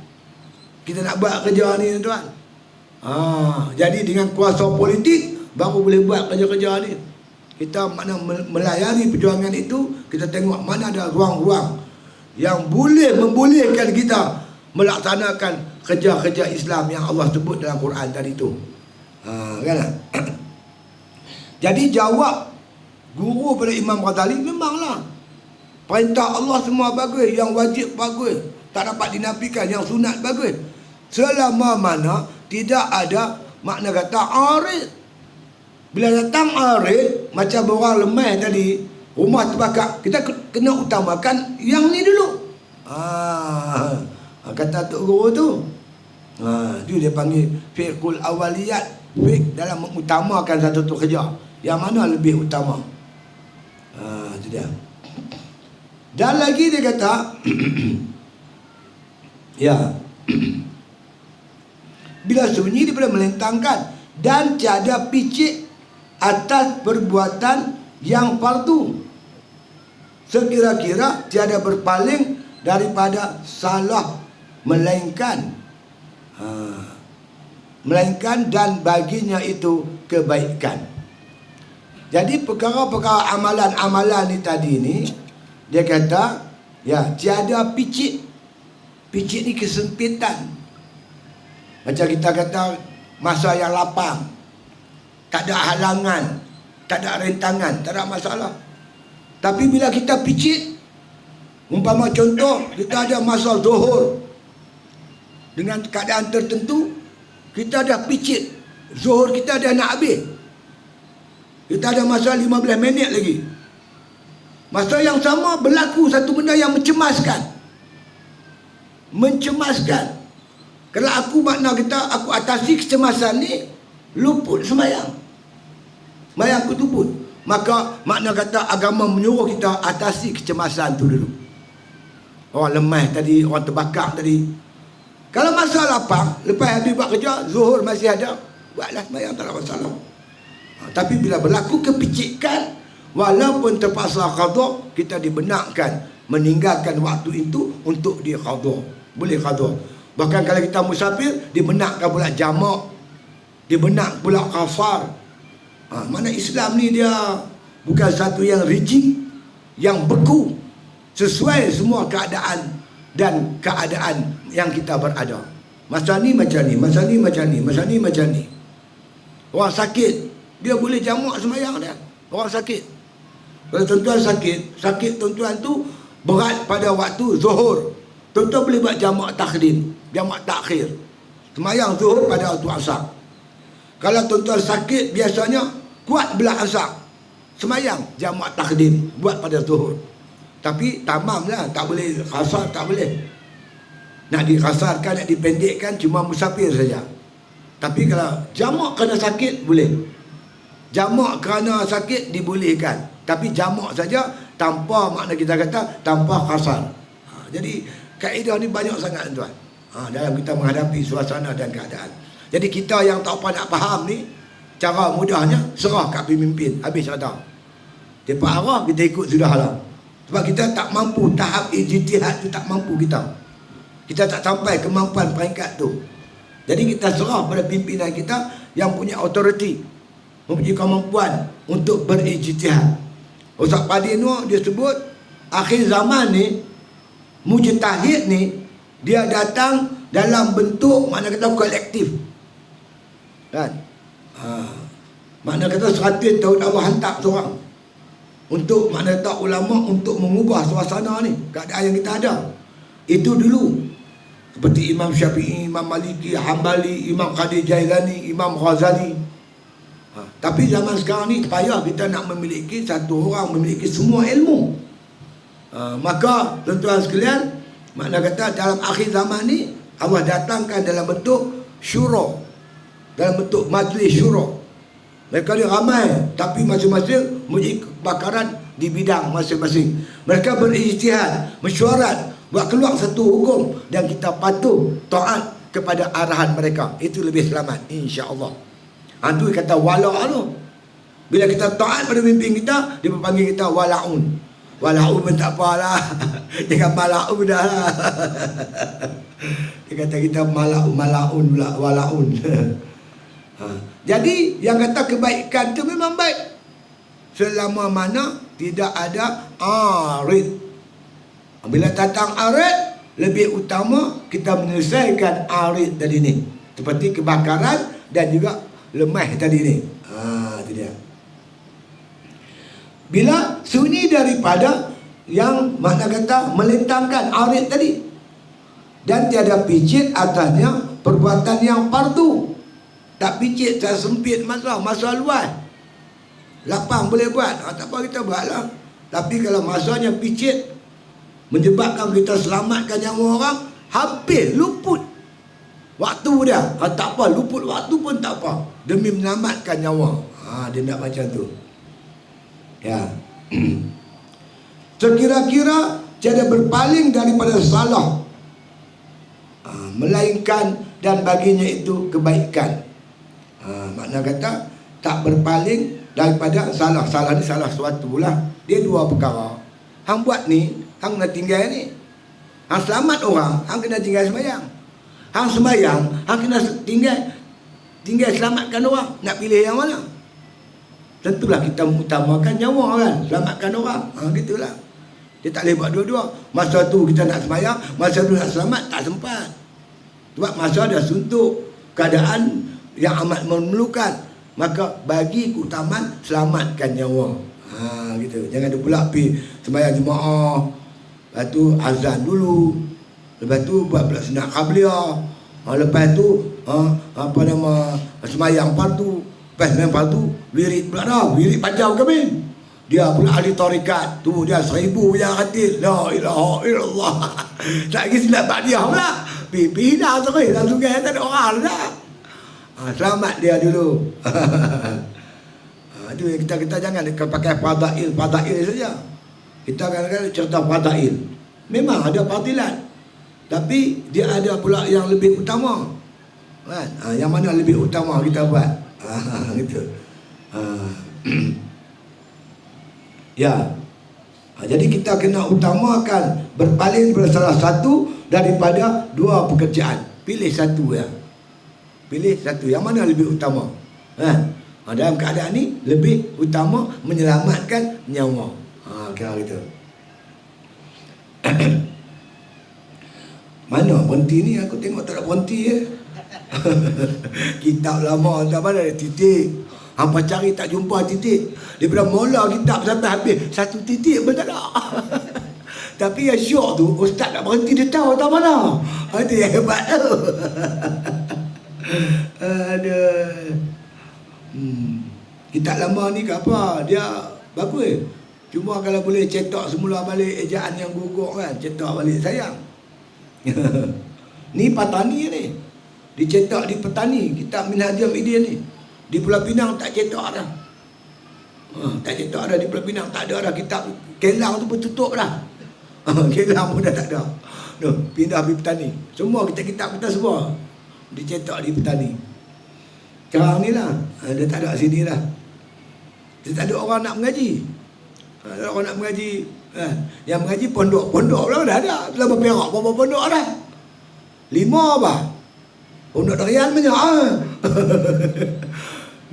Kita nak buat kerja ni, tuan. Jadi dengan kuasa politik baru boleh buat kerja-kerja ni. Kita mana melayani perjuangan itu, kita tengok mana ada ruang-ruang yang boleh membolehkan kita melaksanakan kerja-kerja Islam yang Allah sebut dalam Quran tadi tu. Kan? Jadi jawab guru pada Imam Ghazali, memanglah perintah Allah semua bagus, yang wajib bagus, tak dapat dinafikan. Yang sunat bagus. Selama mana tidak ada makna kata arid. Bila datang arid, macam orang lemah tadi, rumah terbakar, kita kena utamakan yang ni dulu. Kata Tok Guru tu. Itu dia panggil fiqhul awaliyat. Fiqh dalam mengutamakan satu kerja. Yang mana lebih utama. Itu dia. Dan lagi dia kata, ya, bila sunyi daripada melentangkan dan tiada picik atas perbuatan yang fardu, sekira-kira tiada berpaling daripada salah, melainkan dan baginya itu kebaikan. Jadi perkara-perkara amalan-amalan ni tadi ni, dia kata, ya, tiada picik. Picik ni kesempitan. Macam kita kata masa yang lapang, tak ada halangan, tak ada rentangan, tak ada masalah. Tapi bila kita picit, umpama contoh, kita ada masa zuhur dengan keadaan tertentu, kita dah picit, zuhur kita dah nak habis, kita ada masa 15 minit lagi. Masa yang sama berlaku satu benda yang mencemaskan. Kalau aku makna kita, aku atasi kecemasan ni, luput sembahyang, sembahyang aku luput. Maka makna kata agama menyuruh kita atasi kecemasan tu dulu. Orang lemah tadi, orang terbakar tadi, kalau masa lapang, lepas habis buat kerja, zuhur masih ada, buatlah sembahyang, tak ada masalah. Tapi bila berlaku kepicikan, walaupun terpaksa qada, kita dibenarkan meninggalkan waktu itu untuk di qada. Boleh qada. Bahkan kalau kita musafir, dibenarkan pula jamak, dibenak pula qasar. Mana Islam ni dia bukan satu yang rigid, yang beku, sesuai semua keadaan dan keadaan yang kita berada. Masa ni macam ni, masa ni macam ni, masa ni macam ni. Orang sakit, dia boleh jamak sembahyang dia. Orang sakit. Kalau tuan-tuan sakit, sakit tuan-tuan tu berat pada waktu zuhur, tuan-tuan boleh buat jamak takdim, jamak takhir. Sembahyang zuhur pada waktu asar. Kalau tuan-tuan sakit, biasanya kuat belah asar, sembahyang jamak takdim, buat pada zuhur. Tapi tamam lah, tak boleh kasar, tak boleh. Nak dikasarkan, nak dipendekkan, cuma musafir saja. Tapi kalau jamak kerana sakit, boleh. Jamak kerana sakit dibolehkan. Tapi jamak saja, tanpa makna kita kata, tanpa kasar. Jadi kaedah ni banyak sangat tuan. Dalam kita menghadapi suasana dan keadaan. Jadi kita yang tak apa nak faham ni, cara mudahnya serah kat pemimpin, habis kata. Dia arah, kita ikut sudahlah. Sebab kita tak mampu, tahap ijtihad tu tak mampu kita. Kita tak sampai kemampuan peringkat tu. Jadi kita serah pada pimpinan kita yang punya authority, mempunyai kemampuan untuk berijtihad. Ustaz Padi Nur dia sebut, akhir zaman ni, mujtahid ni, dia datang dalam bentuk makna kata kolektif. Kan? Makna kata 100 tahun Allah hantar seorang untuk makna kata ulama untuk mengubah suasana ni, keadaan yang kita ada. Itu dulu. Seperti Imam Syafi'i, Imam Maliki, Hambali, Imam Qadir Jailani, Imam Ghazali. Tapi zaman sekarang ni payah kita nak memiliki satu orang memiliki semua ilmu. Maka tuan-tuan sekalian, makna kata dalam akhir zaman ni Allah datangkan dalam bentuk syura, dalam bentuk majlis syura. Mereka ni ramai, tapi masing-masing mempunyai kebakaran di bidang masing-masing. Mereka berijtihad, mesyuarat, buat keluar satu hukum, dan kita patuh taat kepada arahan mereka. Itu lebih selamat, insya-Allah. Itu kata wala' tu. Bila kita taat pada pemimpin kita, dia panggil kita wala'un. Wala'un pun tak apalah. Jangan mala'un dah lah. Dia kata kita mala'un pula, wala'un. Jadi yang kata kebaikan tu memang baik selama mana tidak ada arid. Bila datang arid, lebih utama kita menyelesaikan arid tadi ni, seperti kebakaran dan juga lemah tadi ni. Itu dia. Bila sunyi daripada yang makna kata melentangkan arid tadi, dan tiada picit atasnya perbuatan yang fardu. Tak picit, tak sempit masa luas. Lapang boleh buat, tak apa kita buat lah. Tapi kalau masanya picit, menyebabkan kita selamatkan nyawa orang, habis, luput waktu dia. Tak apa, luput waktu pun tak apa, demi menyelamatkan nyawa. Dia nak macam tu. Ya. Sekira-kira tiada berpaling daripada salah, melainkan dan baginya itu kebaikan. Makna kata tak berpaling daripada salah. Salah ni salah suatu lah. Dia dua perkara. Hang buat ni, hang nak tinggal ni. Hang selamat orang, hang kena tinggal sembahyang. Hang sembahyang, hang kena tinggal selamatkan orang. Nak pilih yang mana? Tentulah kita mengutamakan nyawa kan, selamatkan orang. Gitulah. Dia tak boleh buat dua-dua. Masa tu kita nak sembahyang, masa tu nak selamat, tak sempat. Sebab masa dia suntuk, keadaan yang amat memerlukan, maka bagi keutamaan selamatkan nyawa. Gitu. Jangan dia pula pergi sembahyang jemaah, lepas tu azan dulu, lepas tu buat pula sunat qabliyah, lepas tu sembahyang fardu, lepas sembahyang fardu wirid pula dah, wirid panjang kami. Dia pula ahli tarikat tu, dia 1000 yang khatil la ilaha illallah. Tak lagi silap ba'diyah pula, pergi dah terus dalam sungai, tak ada orang dah. Selamat dia dulu. Itu kita jangan pakai fadail saja. Kita kadang-kadang cerita fadail, memang ada fadilat, tapi dia ada pula yang lebih utama kan? Yang mana lebih utama kita buat. Gitu. Ya. Jadi kita kena utamakan berpaling pada salah satu daripada dua pekerjaan. Pilih satu ya. Pilih satu. Yang mana lebih utama? Dalam keadaan ni lebih utama menyelamatkan nyawa. Kira gitu. Mana berhenti ni? Aku tengok tak ada berhenti ya. Kitab lama tak mana ada titik. Hampa cari tak jumpa titik. Daripada mula kitab sampai habis, satu titik pun tak ada. Tapi yang syok tu, ustaz nak berhenti, dia tahu tak mana. Itu yang hebat tu. Aduh. Kitab lama ni ke apa? Dia bagus. Cuma kalau boleh cetak semula balik ejaan yang gugur kan, cetak balik sayang. Ni Patani ni. Dicetak di Petani, kitab Minhajul Idin ni. Di Pulau Pinang tak cetak dah. Tak cetak dah di Pulau Pinang, tak ada dah kitab. Kelang tu pun tutup dah. Kelang pun dah tak ada. Pindah di Petani. Semua kitab-kitab kita semua dicetak di Petani. Sekarang ni lah, dia tak ada sini dah. Dia tak ada orang nak mengaji. Ada orang nak mengaji. Yang mengaji pondok-pondok lah dah ada. Berapa perak, berapa pondok dah. 5 apa? Pondok Darian banyak.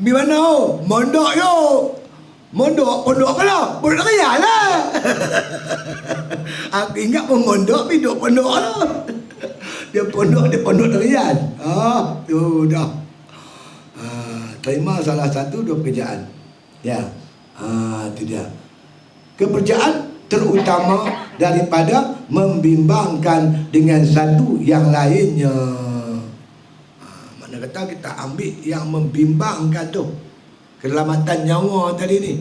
Di mana? Mondok yo. Pondok ke lah? Pondok Darian lah. Aku ingat pun mondok, hidup pondok lah. Dia pondok Darian. Tu dah. Terima salah satu dua pekerjaan. Ya. Itu dia. Kepercayaan terutama daripada membimbangkan dengan satu yang lainnya. Mana kata kita ambil yang membimbangkan tu, keselamatan nyawa tadi ni,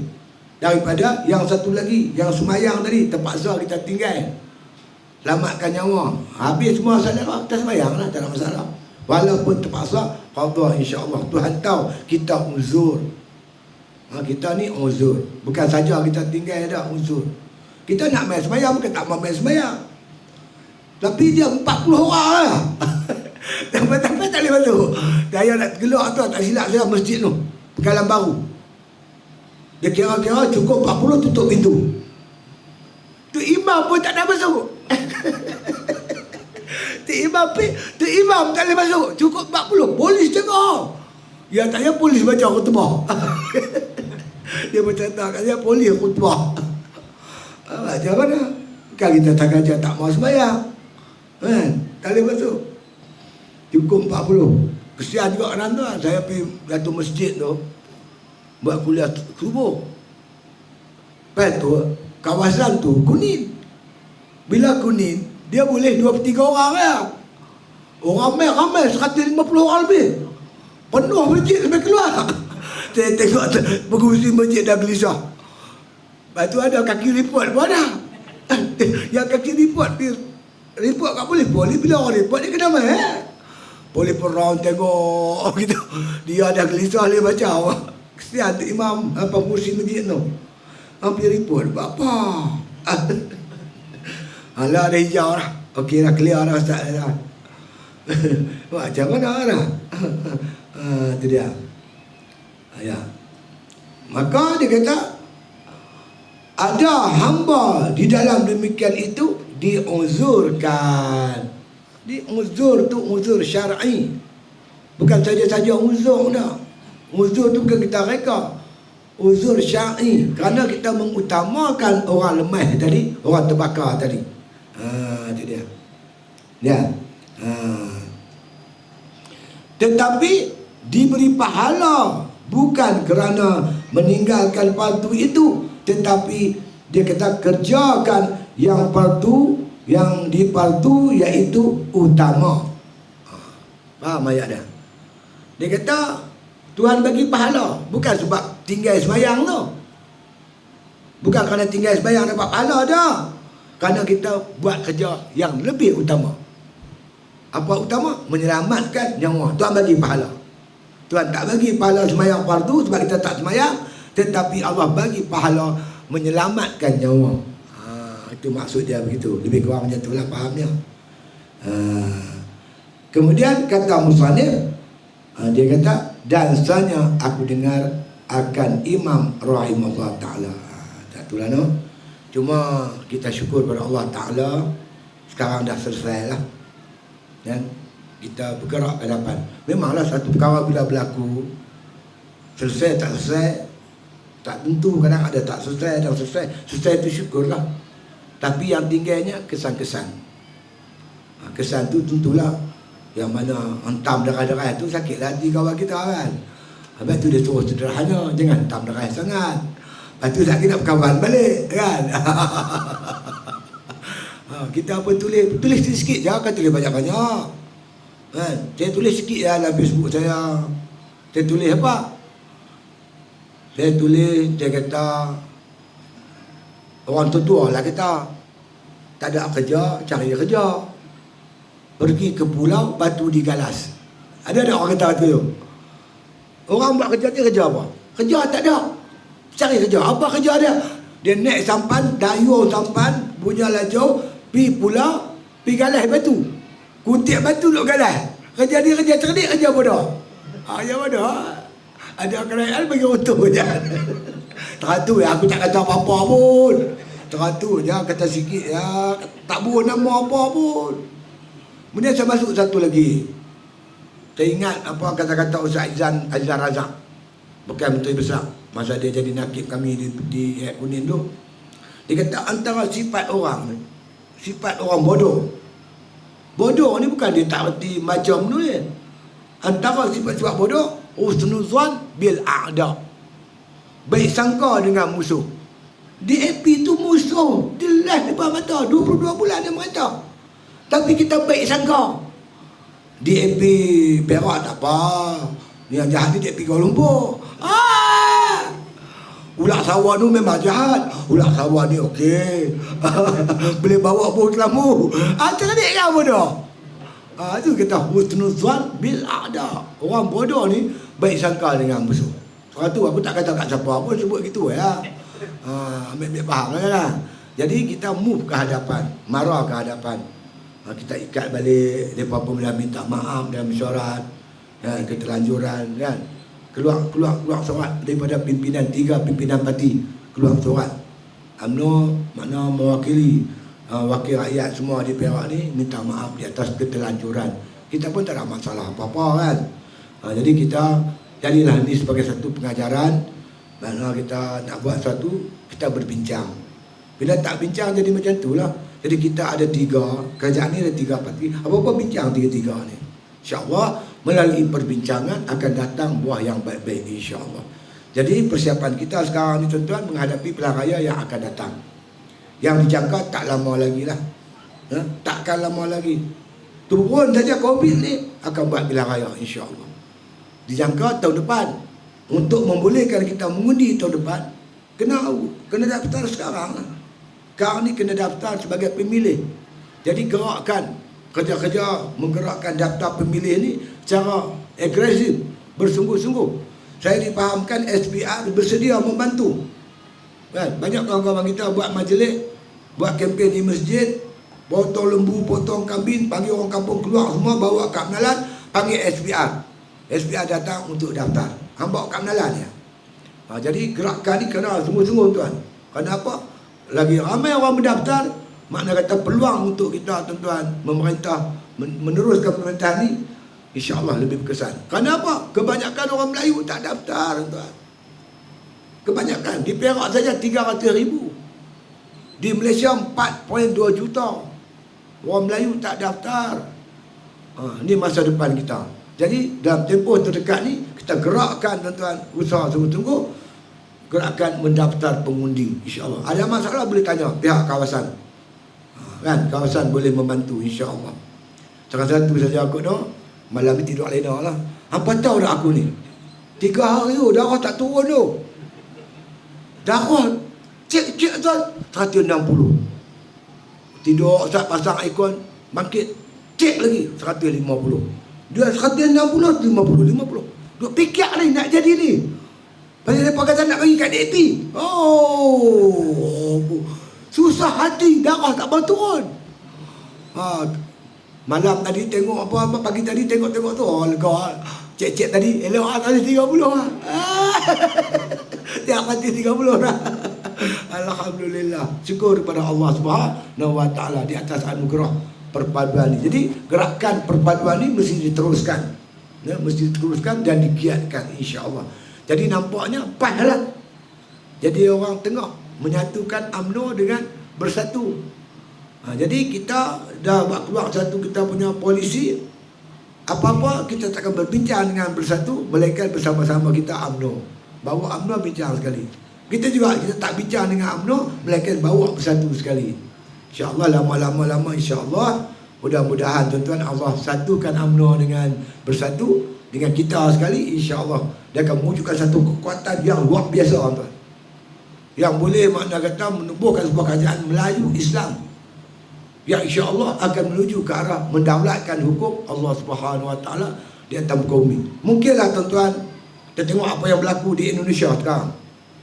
daripada yang satu lagi, yang semayang tadi, terpaksa kita tinggal, selamatkan nyawa. Habis semua saudara, kita semayang lah, tak ada masalah. Walaupun terpaksa, qadha insya-Allah. Tuhan tahu kita uzur. Kita ni uzur. Bukan saja kita tinggal ada uzur. Kita nak main semayang, bukan tak mau main semayang. Tapi dia 40 orang lah. Sampai tak boleh masuk. Saya nak gelak tu, tak silap saya masjid tu, Pegalang Baru. Dia kira-kira cukup 40 tutup pintu. Tu imam pun tak nak masuk. Tu imam tak boleh masuk. Cukup 40. Polis tengok. Ya tak payah polis baca khutbah. Dia bercerita kat saya, polis khutbah. Macam mana? Kan kita tak ajar tak mau sembahyang. Tak boleh masuk. Cukup 40. Kesian juga orang tu. Saya pergi Datuk Masjid tu, buat kuliah subuh. Lepas tu, kawasan tu kuning. Bila kuning, dia boleh 2-3 orang lah. Orang ramai 150 orang lebih. Penuh masjid sampai keluar. Saya tengok pengurusi masjid dah gelisah. Lepas tu ada kaki report pun ada. Yang kaki report kat polis. Bila orang report dia kena main. Polis pun round tengok gitu. Dia dah gelisah dia baca. Kesian tu imam pengurusi masjid tu. Hampir report buat apa? Alah dah hijau lah. Okey dah clear dah Ustaz dah. Macam mana dah? Itu dia. Ya. Maka dia kata ada hamba di dalam demikian itu diuzurkan. Diuzur tu uzur syar'i. Bukan saja-saja uzur dah. Uzur tu bukan kita reka. Uzur syar'i. Kerana kita mengutamakan orang lemah tadi, orang terbakar tadi. Itu dia. Ya. Tetapi diberi pahala bukan kerana meninggalkan fardu itu, tetapi dia kata kerjakan yang fardu, yang difardu iaitu utama. Faham ayat dia? Dia kata Tuhan bagi pahala bukan sebab tinggal sembahyang tu. Bukan kerana tinggal sembahyang dapat pahala dah. Kerana kita buat kerja yang lebih utama. Apa utama? Menyelamatkan nyawa. Tuhan bagi pahala. Tuhan tak bagi pahala sembahyang fardu sebab kita tak sembahyang, tetapi Allah bagi pahala menyelamatkan nyawa. Itu maksud dia begitu. Lebih kurang macam itulah fahamnya. Kemudian kata musannif, dia kata dan setelahnya aku dengar akan Imam rahimahullah ta'ala. Tak itulah no. Cuma kita syukur pada Allah Ta'ala sekarang dah selesai lah. Dan kita bergerak ke depan. Memanglah satu perkara bila berlaku, selesai tak selesai tak tentu, kadang ada tak selesai, dah selesai. Selesai tu syukurlah. Tapi yang tinggalnya kesan-kesan. Kesan tu tentulah yang mana hentam darah-darah tu sakit hati kawan kita kan. Habis tu dia suruh sederhana, jangan hentam darah sangat. Lepas tu sakit nak berkawan balik kan. Kita apa tulis sikit je, kan tulis banyak-banyak kan. Saya tulis sikit je dalam Facebook saya. Saya tulis apa? Saya tulis, dia kata orang tua lah kita tak ada kerja, cari kerja. Pergi ke pulau, batu digalas. Ada orang kata tu? Orang buat kerja ni kerja apa? Kerja tak ada. Cari kerja. Apa kerja dia? Dia naik sampan, dayung sampan, punya lajau, pi pulau, pi galas batu. Kutip batu duk galas. Kerja dia kerja cerdik, kerja bodoh. Ya bodoh. Ada kerajaan bagi untung je. Teratur ya, aku tak kata apa-apa pun. Teratur je, kata sikit ya. Tak buruh nama apa pun. Kemudian saya masuk satu lagi. Saya ingat apa kata-kata Ustaz Aizan Razak, bekas Menteri Besar, masa dia jadi nakib kami di Kunin tu. Dia kata antara sifat orang bodoh. Bodoh ni bukan dia tak erti macam tu ni. Antara sifat-sifat bodoh, husnuzan bil a'da. Baik sangka dengan musuh. DAP tu musuh. Jelas depan mata. 22 bulan dia merata. Tapi kita baik sangka. DAP Perak tak apa. Yang jahat ni DAP Kuala Lumpur. Ulak sawah tu memang jahat. Ulak sawah ni okey. Boleh bawa buah kelamu. Cerdik kan bodoh? Itu kita husnuzan bil a'da. Orang bodoh ni baik sangka dengan musuh. Sebab tu aku tak kata kat siapa pun sebut gitu ya. Ambil faham lah. Jadi kita move ke hadapan, marah ke hadapan. Kita ikat balik, mereka pun minta maaf dan mesyuarat dan keterlanjuran kan. Keluar surat daripada pimpinan, 3 pimpinan parti keluar surat. UMNO makna mewakili wakil rakyat semua di Perak ni minta maaf di atas keterlanjuran. Kita pun tak ada masalah apa-apa kan. Jadi kita jadilah ni sebagai satu pengajaran. Makna kita nak buat sesuatu, kita berbincang. Bila tak bincang jadi macam itulah. Jadi kita ada 3, kerajaan ni ada 3 parti. Apa-apa bincang 3-3 ni. InsyaAllah melalui perbincangan akan datang buah yang baik-baik insyaAllah. Jadi persiapan kita sekarang ni tuan-tuan menghadapi pilihan raya yang akan datang. Yang dijangka tak lama lagi lah. Takkan lama lagi. turun saja COVID ni akan buat pilihan raya insya-Allah. Dijangka tahun depan untuk membolehkan kita mengundi tahun depan kena daftar sekarang. Sekarang ni kena daftar sebagai pemilih. Jadi gerakkan kerja-kerja menggerakkan daftar pemilih ni secara agresif, bersungguh-sungguh. Saya dipahamkan SPR bersedia membantu. Kan? Banyak kawan-kawan kita buat majlis, buat kempen di masjid, potong lembu, potong kambing, panggil orang kampung keluar semua, bawa kad pengenalan, panggil SPR. SPR datang untuk daftar. Hang bawa kad pengenalan ya. Jadi gerakan ni kena sungguh-sungguh tuan. Kenapa? Lagi ramai orang mendaftar, makna kata peluang untuk kita tuan-tuan memerintah meneruskan pemerintahan ni insya-Allah lebih berkesan. Kenapa? Kebanyakan orang Melayu tak daftar tuan. Kebanyakan di Perak saja 300,000. Di Malaysia 4.2 juta orang Melayu tak daftar. Ini masa depan kita. Jadi dalam tempoh terdekat ni kita gerakkan tuan-tuan usaha sungguh-sungguh, gerakkan mendaftar pengundi insya-Allah. Ada masalah boleh tanya pihak kawasan. Kan kawasan boleh membantu insya-Allah. Salah satu saja aku dah malam ni tidur lena lah. Apa tahu dah aku ni 3 hari darah tak turun tu. Darah cek tuan 160. Tidur Ustaz pasang aircon, bangkit cek lagi 150. Dia 160 50. Duk fikir ni nak jadi ni. Pasal depa kata nak bagi kat DAP. Oh, susah hati, darah tak mau turun. Malam tadi tengok apa pagi tadi tengok tu, lega. Cek tadi elok tadi 30 ah. Tiap mati 30 dah. Alhamdulillah. Syukur kepada Allah Subhanahu Wa Taala di atas anugerah perpaduan ni. Jadi gerakan perpaduan ni mesti diteruskan. Ya, mesti diteruskan dan digiatkan insya-Allah. Jadi nampaknya paslah. Jadi orang tengah menyatukan UMNO dengan bersatu. Jadi kita dah buat keluar satu kita punya polisi. Apa-apa kita takkan berbincang dengan bersatu, melainkan bersama-sama kita UMNO. Bawa UMNO bincang sekali. Kita juga kita tak bincang dengan UMNO, melainkan bawa bersatu sekali. InsyaAllah lama-lama insyaAllah mudah-mudahan tuan-tuan Allah satukan UMNO dengan bersatu dengan kita sekali, insyaAllah dia akan mewujudkan satu kekuatan yang luar biasa tuan. Yang boleh makna kata menubuhkan sebuah kerajaan Melayu Islam yang insya-Allah akan menuju ke arah mendaulatkan hukum Allah Subhanahu Wa Taala di atas muka bumi. Mungkinlah tuan-tuan kita tengok apa yang berlaku di Indonesia sekarang.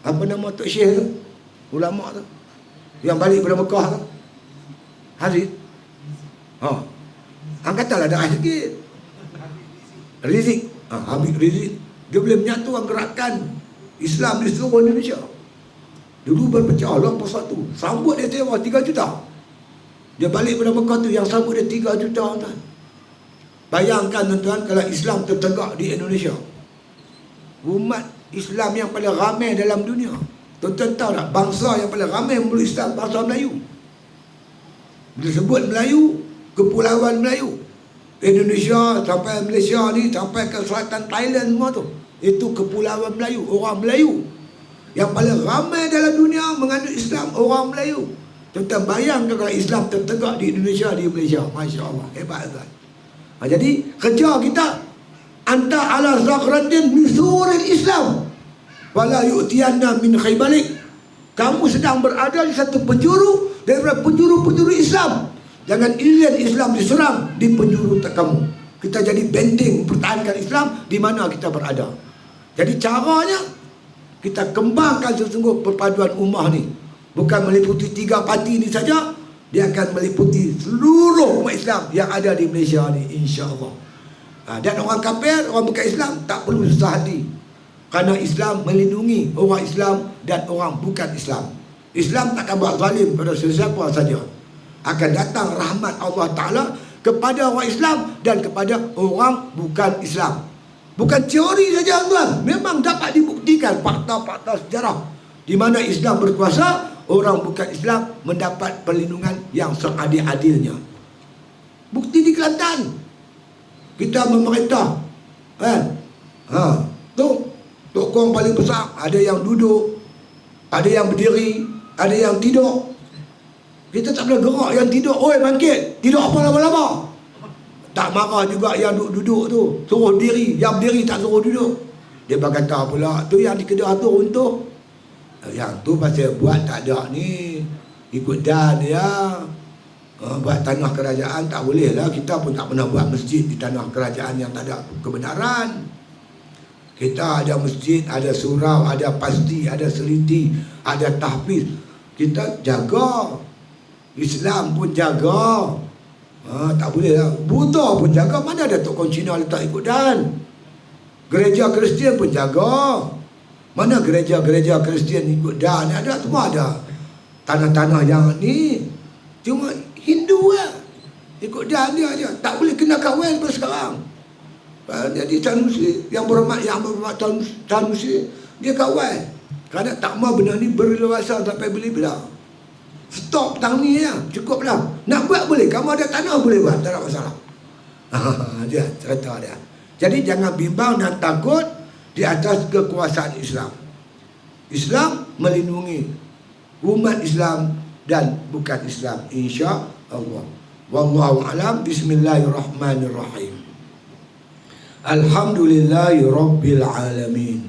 Apa nama Tok Syekh tu? Ulama tu. Yang balik dari Mekah tu. Harid. Angkatlah darah sikit. Rizik. Habib Rizik. Dia boleh menyatukan gerakan Islam di seluruh Indonesia. Dulu berpecah lah pasal tu. Sambut dia sewa 3 juta. Dia balik pada Mekah tu yang sambut dia 3 juta tuan. Bayangkan tuan-tuan kalau Islam tertegak di Indonesia. Umat Islam yang paling ramai dalam dunia. Tuan-tuan tahu tak bangsa yang paling ramai memeluk Islam bangsa Melayu. Bila sebut Melayu, Kepulauan Melayu, Indonesia sampai Malaysia ni sampai ke selatan Thailand semua tu, itu Kepulauan Melayu, orang Melayu. Yang paling ramai dalam dunia menganut Islam orang Melayu. Tuan-tuan bayangkan kalau Islam tertegak di Indonesia, di Malaysia. Masya Allah, hebat tuan. Jadi kerja kita anta ala zakratin min suril Islam wala yu'tiyanna min khaybalik. Kamu sedang berada di satu penjuru daripada penjuru-penjuru Islam. Jangan alien Islam diserang di penjuru kamu. Kita jadi benteng pertahankan Islam di mana kita berada. Jadi caranya kita kembangkan sesungguh perpaduan ummah ni. Bukan meliputi 3 parti ni saja, dia akan meliputi seluruh umat Islam yang ada di Malaysia ni insya-Allah. Dan orang kafir, orang bukan Islam tak perlu susah hati. Kerana Islam melindungi orang Islam dan orang bukan Islam. Islam takkan buat zalim pada sesiapa saja. Akan datang rahmat Allah Ta'ala kepada orang Islam dan kepada orang bukan Islam. Bukan teori saja tuan, memang dapat dibuktikan fakta-fakta sejarah di mana Islam berkuasa, orang bukan Islam mendapat perlindungan yang seadil-adilnya. Bukti di Kelantan. Kita memerintah. Tu tokong paling besar, ada yang duduk, ada yang berdiri, ada yang tidur. Kita tak boleh gerak yang tidur, oi bangkit, tidur apa lama-lama. Tak marah juga yang duduk tu, suruh diri, yang berdiri tak suruh duduk. Dia berkata pula, tu yang di Kedah tu untuk. Yang tu pasal buat tak ada ni, ikut dan dia. Buat tanah kerajaan tak boleh lah. Kita pun tak pernah buat masjid di tanah kerajaan yang tak ada kebenaran. Kita ada masjid, ada surau, ada pasti, ada seliti, ada tahfiz. Kita jaga. Islam pun jaga. Tak boleh lah. Buddha pun jaga. Mana ada Tok Kong Cina letak ikut dan. Gereja Kristian pun jaga. Mana gereja-gereja Kristian ikut dan. Ada, semua ada. Tanah-tanah yang ni cuma Hindu lah. Ikut dan dia je. Tak boleh kena kahwin pun sekarang. Jadi Sanusi, yang berhormat Sanusi, dia kahwin. Kerana tak mahu benda ni berlewasan sampai bila-bila. Stop tang ni ya, cukup lah. Nak buat boleh, kamu ada tanah boleh buat, tak ada masalah. Dia cerita dia. Jadi jangan bimbang dan takut di atas kekuasaan Islam. Islam melindungi umat Islam dan bukan Islam, insya-Allah. Wallahu a'lam. Bismillahirrahmanirrahim. Alhamdulillahi rabbil alamin.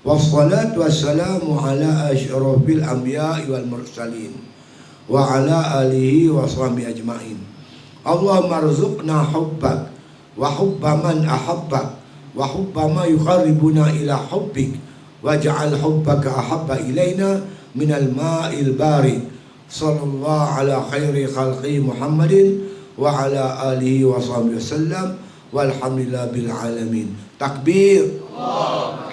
Wassalatu wassalamu ala asyrafil anbiya'i wal mursalin wa ala alihi wa sahbihi ajma'in. Allahumma rzuqna hubbak wa hubba man ahabbak wa hubba ma yuqarribuna ila hubbik waj'al hubbaka ahabba ilaina minal ma'il barid. Sallallahu ala khairi khalqi Muhammadin wa ala alihi wa sahbihi wasallam walhamdulillah bil alamin. Takbir. Allah.